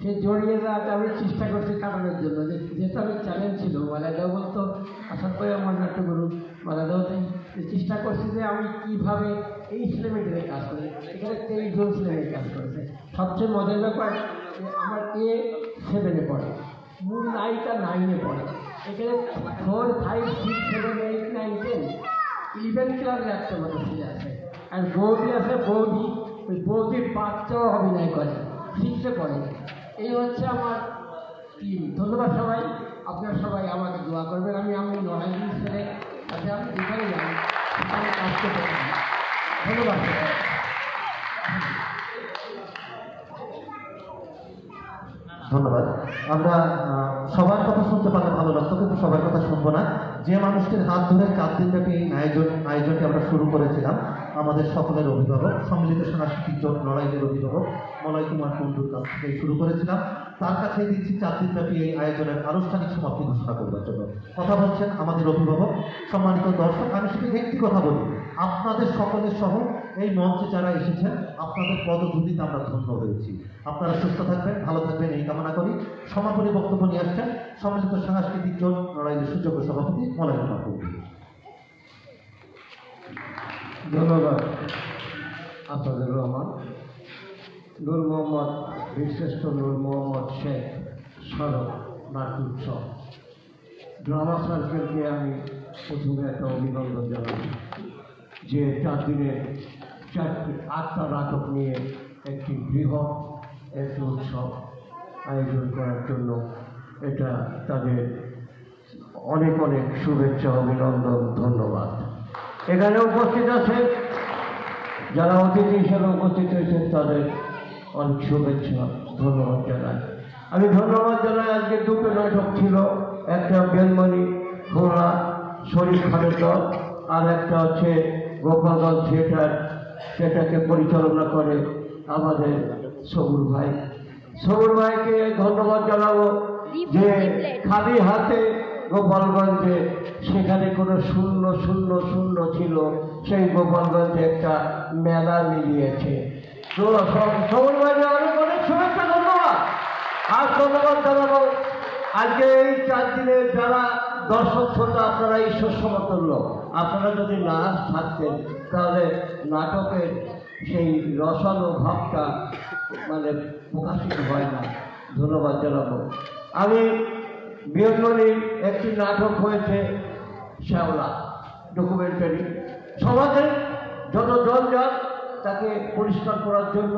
সে জড়িয়ে যাওয়াটা আমি চেষ্টা করছি কাটানোর জন্য। যেহেতু আমি চ্যালেঞ্জ ছিল, মালাদাও বলতো আশাদ পাই আমার নাট্য করুক, মালাদাওতেই চেষ্টা করছি যে আমি কীভাবে এই ছেলেমেয়েদের কাজ করি। এখানে 23 জন ছেলেমেয়ে কাজ করেছে। সবচেয়ে মজার ব্যাপার আমার A7-এ পড়ে, মূল নায়িকা 9-এ পড়ে। এখানে 4, 5, 6, 7, 8, 9, 10, 11 ক্লাসের একটা মতো ছেলে আছে। আর বৌদি আছে, বৌদি ওই বৌদির বাচ্চাও অভিনয় করে, 6-এ পড়ে। এই হচ্ছে আমার টিম। ধন্যবাদ সবাই, আপনারা সবাই আমাকে দোয়া করবেন। আমি নড়াইল ছেলে, তাতে আমি যেখানে যাই সেখানে কাজ করতে পারি। ধন্যবাদ। ধন্যবাদ। আমরা সবার কথা শুনতে পারলে ভালো লাগতো, কিন্তু সবার কথা শুনবো না। যে মানুষটির হাত ধরে 4 দিনব্যাপী এই আয়োজনটি আমরা শুরু করেছিলাম, আমাদের সকলের অভিভাবক, সম্মিলিত সাংস্কৃতিক জোট নড়াইলের অভিভাবক মলয় কুমার কুণ্ডুর কাছ থেকে শুরু করেছিলাম। তার কাছে দিচ্ছি 4 দিনব্যাপী এই আয়োজনের আনুষ্ঠানিক সমাপ্তি ঘোষণা করবার জন্য। কথা বলছেন আমাদের অভিভাবক। সম্মানিত দর্শক, আমি শুধু একটি কথা বলি, আপনাদের সকলের সহ এই মঞ্চে যারা এসেছেন, আপনাদের পদধূলিতে আমরা ধন্য হয়েছি। আপনারা সুস্থ থাকবেন, ভালো থাকবেন এই কামনা করি। সমাপনী বক্তব্য নিয়ে আসছেন সম্মিলিত সাংস্কৃতিক জোট নড়াইলের সুযোগ্য সভাপতি মলয় কুমার কুণ্ডু। ধন্যবাদ আপনাদের রহমান। নূর মোহাম্মদ, বীরশ্রেষ্ঠ নূর মোহাম্মদ শেখ স্মারক নাট্য উৎসব ড্রামা সার্কেলকে আমি প্রথমে একটা অভিনন্দন জানাই যে 4 দিনে 8টা নাটক নিয়ে একটি বৃহৎ একটি উৎসব আয়োজন করার জন্য। এটা তাদের অনেক অনেক শুভেচ্ছা, অভিনন্দন, ধন্যবাদ। এখানে উপস্থিত আছে যারা অতিথি হিসেবে উপস্থিত হয়েছেন, তাদের অনেক শুভেচ্ছা, ধন্যবাদ জানাই। আমি ধন্যবাদ জানাই, আজকে 2টো নাটক ছিল, একটা বেলমণি খুলনা শরীফ খানের দল, আর একটা হচ্ছে গোপালগঞ্জ থিয়েটার, সেটাকে পরিচালনা করে আমাদের সবুর ভাই। সবুর ভাইকে ধন্যবাদ জানাবো যে খালি হাতে গোপালগঞ্জে সেখানে কোনো শূন্য শূন্য শূন্য ছিল, সেই গোপালগঞ্জে একটা মেলা মিলিয়েছে। সবুর ভাইকে অনেক অনেক শুভেচ্ছা, ধন্যবাদ। আর ধন্যবাদ জানাবো আজকে এই 4 দিনে যারা দর্শক শ্রোতা আপনারা ঈশ্বর সমতুল্য। আপনারা যদি না থাকতেন তাহলে নাটকের সেই রসালো ভাবটা মানে প্রকাশিত হয় না। ধন্যবাদ জানাবো। আমি বিয়নমণির একটি নাটক হয়েছে শ্যাওলা, ডকুমেন্টারি। সমাজের যত জঞ্জাল তাকে পরিষ্কার করার জন্য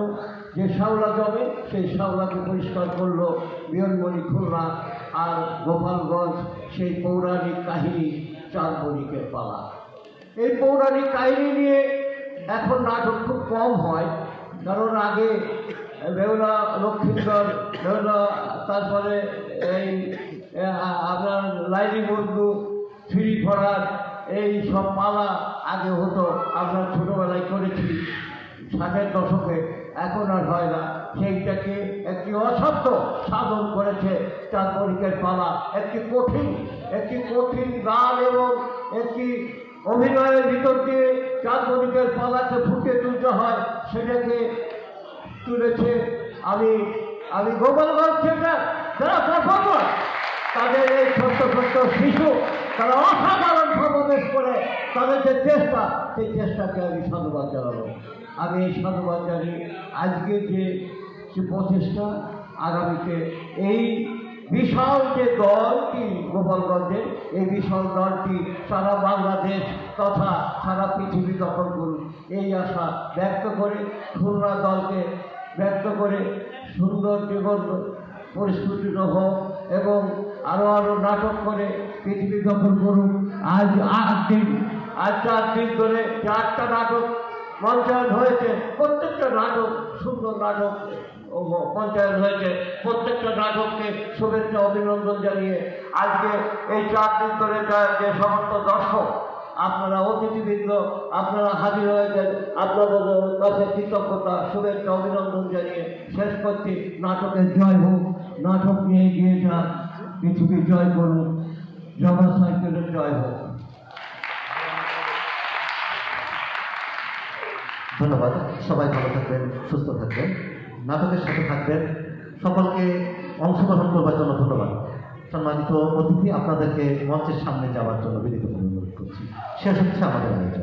যে শ্যাওলা জমে সেই শ্যাওলাকে পরিষ্কার করলো বিয়নমণি খুলনা আর গোপালগঞ্জ। সেই পৌরাণিক কাহিনী চার বণিকের পালা। এই পৌরাণিক কাহিনী নিয়ে এখন নাটক খুব কম হয়, কারণ আগে বেহুলা লক্ষ্মীধর, বেহুলা, তারপরে এই আপনার লাইলি বন্ধু, ফিরি ফরার, এই সব পালা আগে হতো, আমরা ছোটোবেলায় করেছি 60-এর দশকে। এখন আর হয় না। সেইটাকে একটি অসাধ্য সাধন করেছে চার বণিকের পালা। একটি কঠিন গান এবং একটি অভিনয়ের ভিতর দিয়ে চার বণিকের পালাকে ফুটিয়ে তুলতে হয়, সেটাকে তুলেছে আমি গোপালগঞ্জ থেকে যারা পারফর্মার, তাদের এই ছোট্ট শিশু, তারা অসাধারণ সমাবেশ করে তাদের যে চেষ্টা, সেই চেষ্টাকে আমি সাধুবাদ জানাবো। আমি এই সাধুবাদ জানি আজকে যে প্রচেষ্টা, আগামীতে এই বিশাল যে দলটি গোপালগঞ্জের, এই বিশাল দলটি সারা বাংলাদেশ তথা সারা পৃথিবী দখল করুন, এই আশা ব্যক্ত করে, খুলনা দলকে ব্যক্ত করে সুন্দর জীবন পরিস্ফুটিত হোক এবং আরও নাটক করে পৃথিবী দখল করুন। আজ 4 দিন ধরে 4টা নাটক মঞ্চায়ন হয়েছে। প্রত্যেকটা নাটক সুন্দর নাটক মঞ্চায়ন হয়েছে। প্রত্যেকটা নাটককে শুভেচ্ছা অভিনন্দন জানিয়ে আজকে এই 4 দিন ধরে যে সমস্ত দর্শক, আপনারা অতিথিবৃন্দ, আপনারা হাজির হয়েছেন, আপনাদের কাছে কৃতজ্ঞতা, শুভেচ্ছা অভিনন্দন জানিয়ে শেষ করছি। নাটকের জয় হোক, নাটক নিয়ে এগিয়ে যান, পৃথিবী জয় করুন, জগা সাইকেলের জয় হোক। ধন্যবাদ। সবাই ভালো থাকবেন, সুস্থ থাকবেন, নাটকের সাথে থাকবেন। সকলকে অংশগ্রহণ করবার জন্য ধন্যবাদ। সম্মানিত অতিথি, আপনাদেরকে মঞ্চের সামনে যাওয়ার জন্য বিনীত অনুরোধ করছি। শেষ হচ্ছে আমাদের আয়োজন।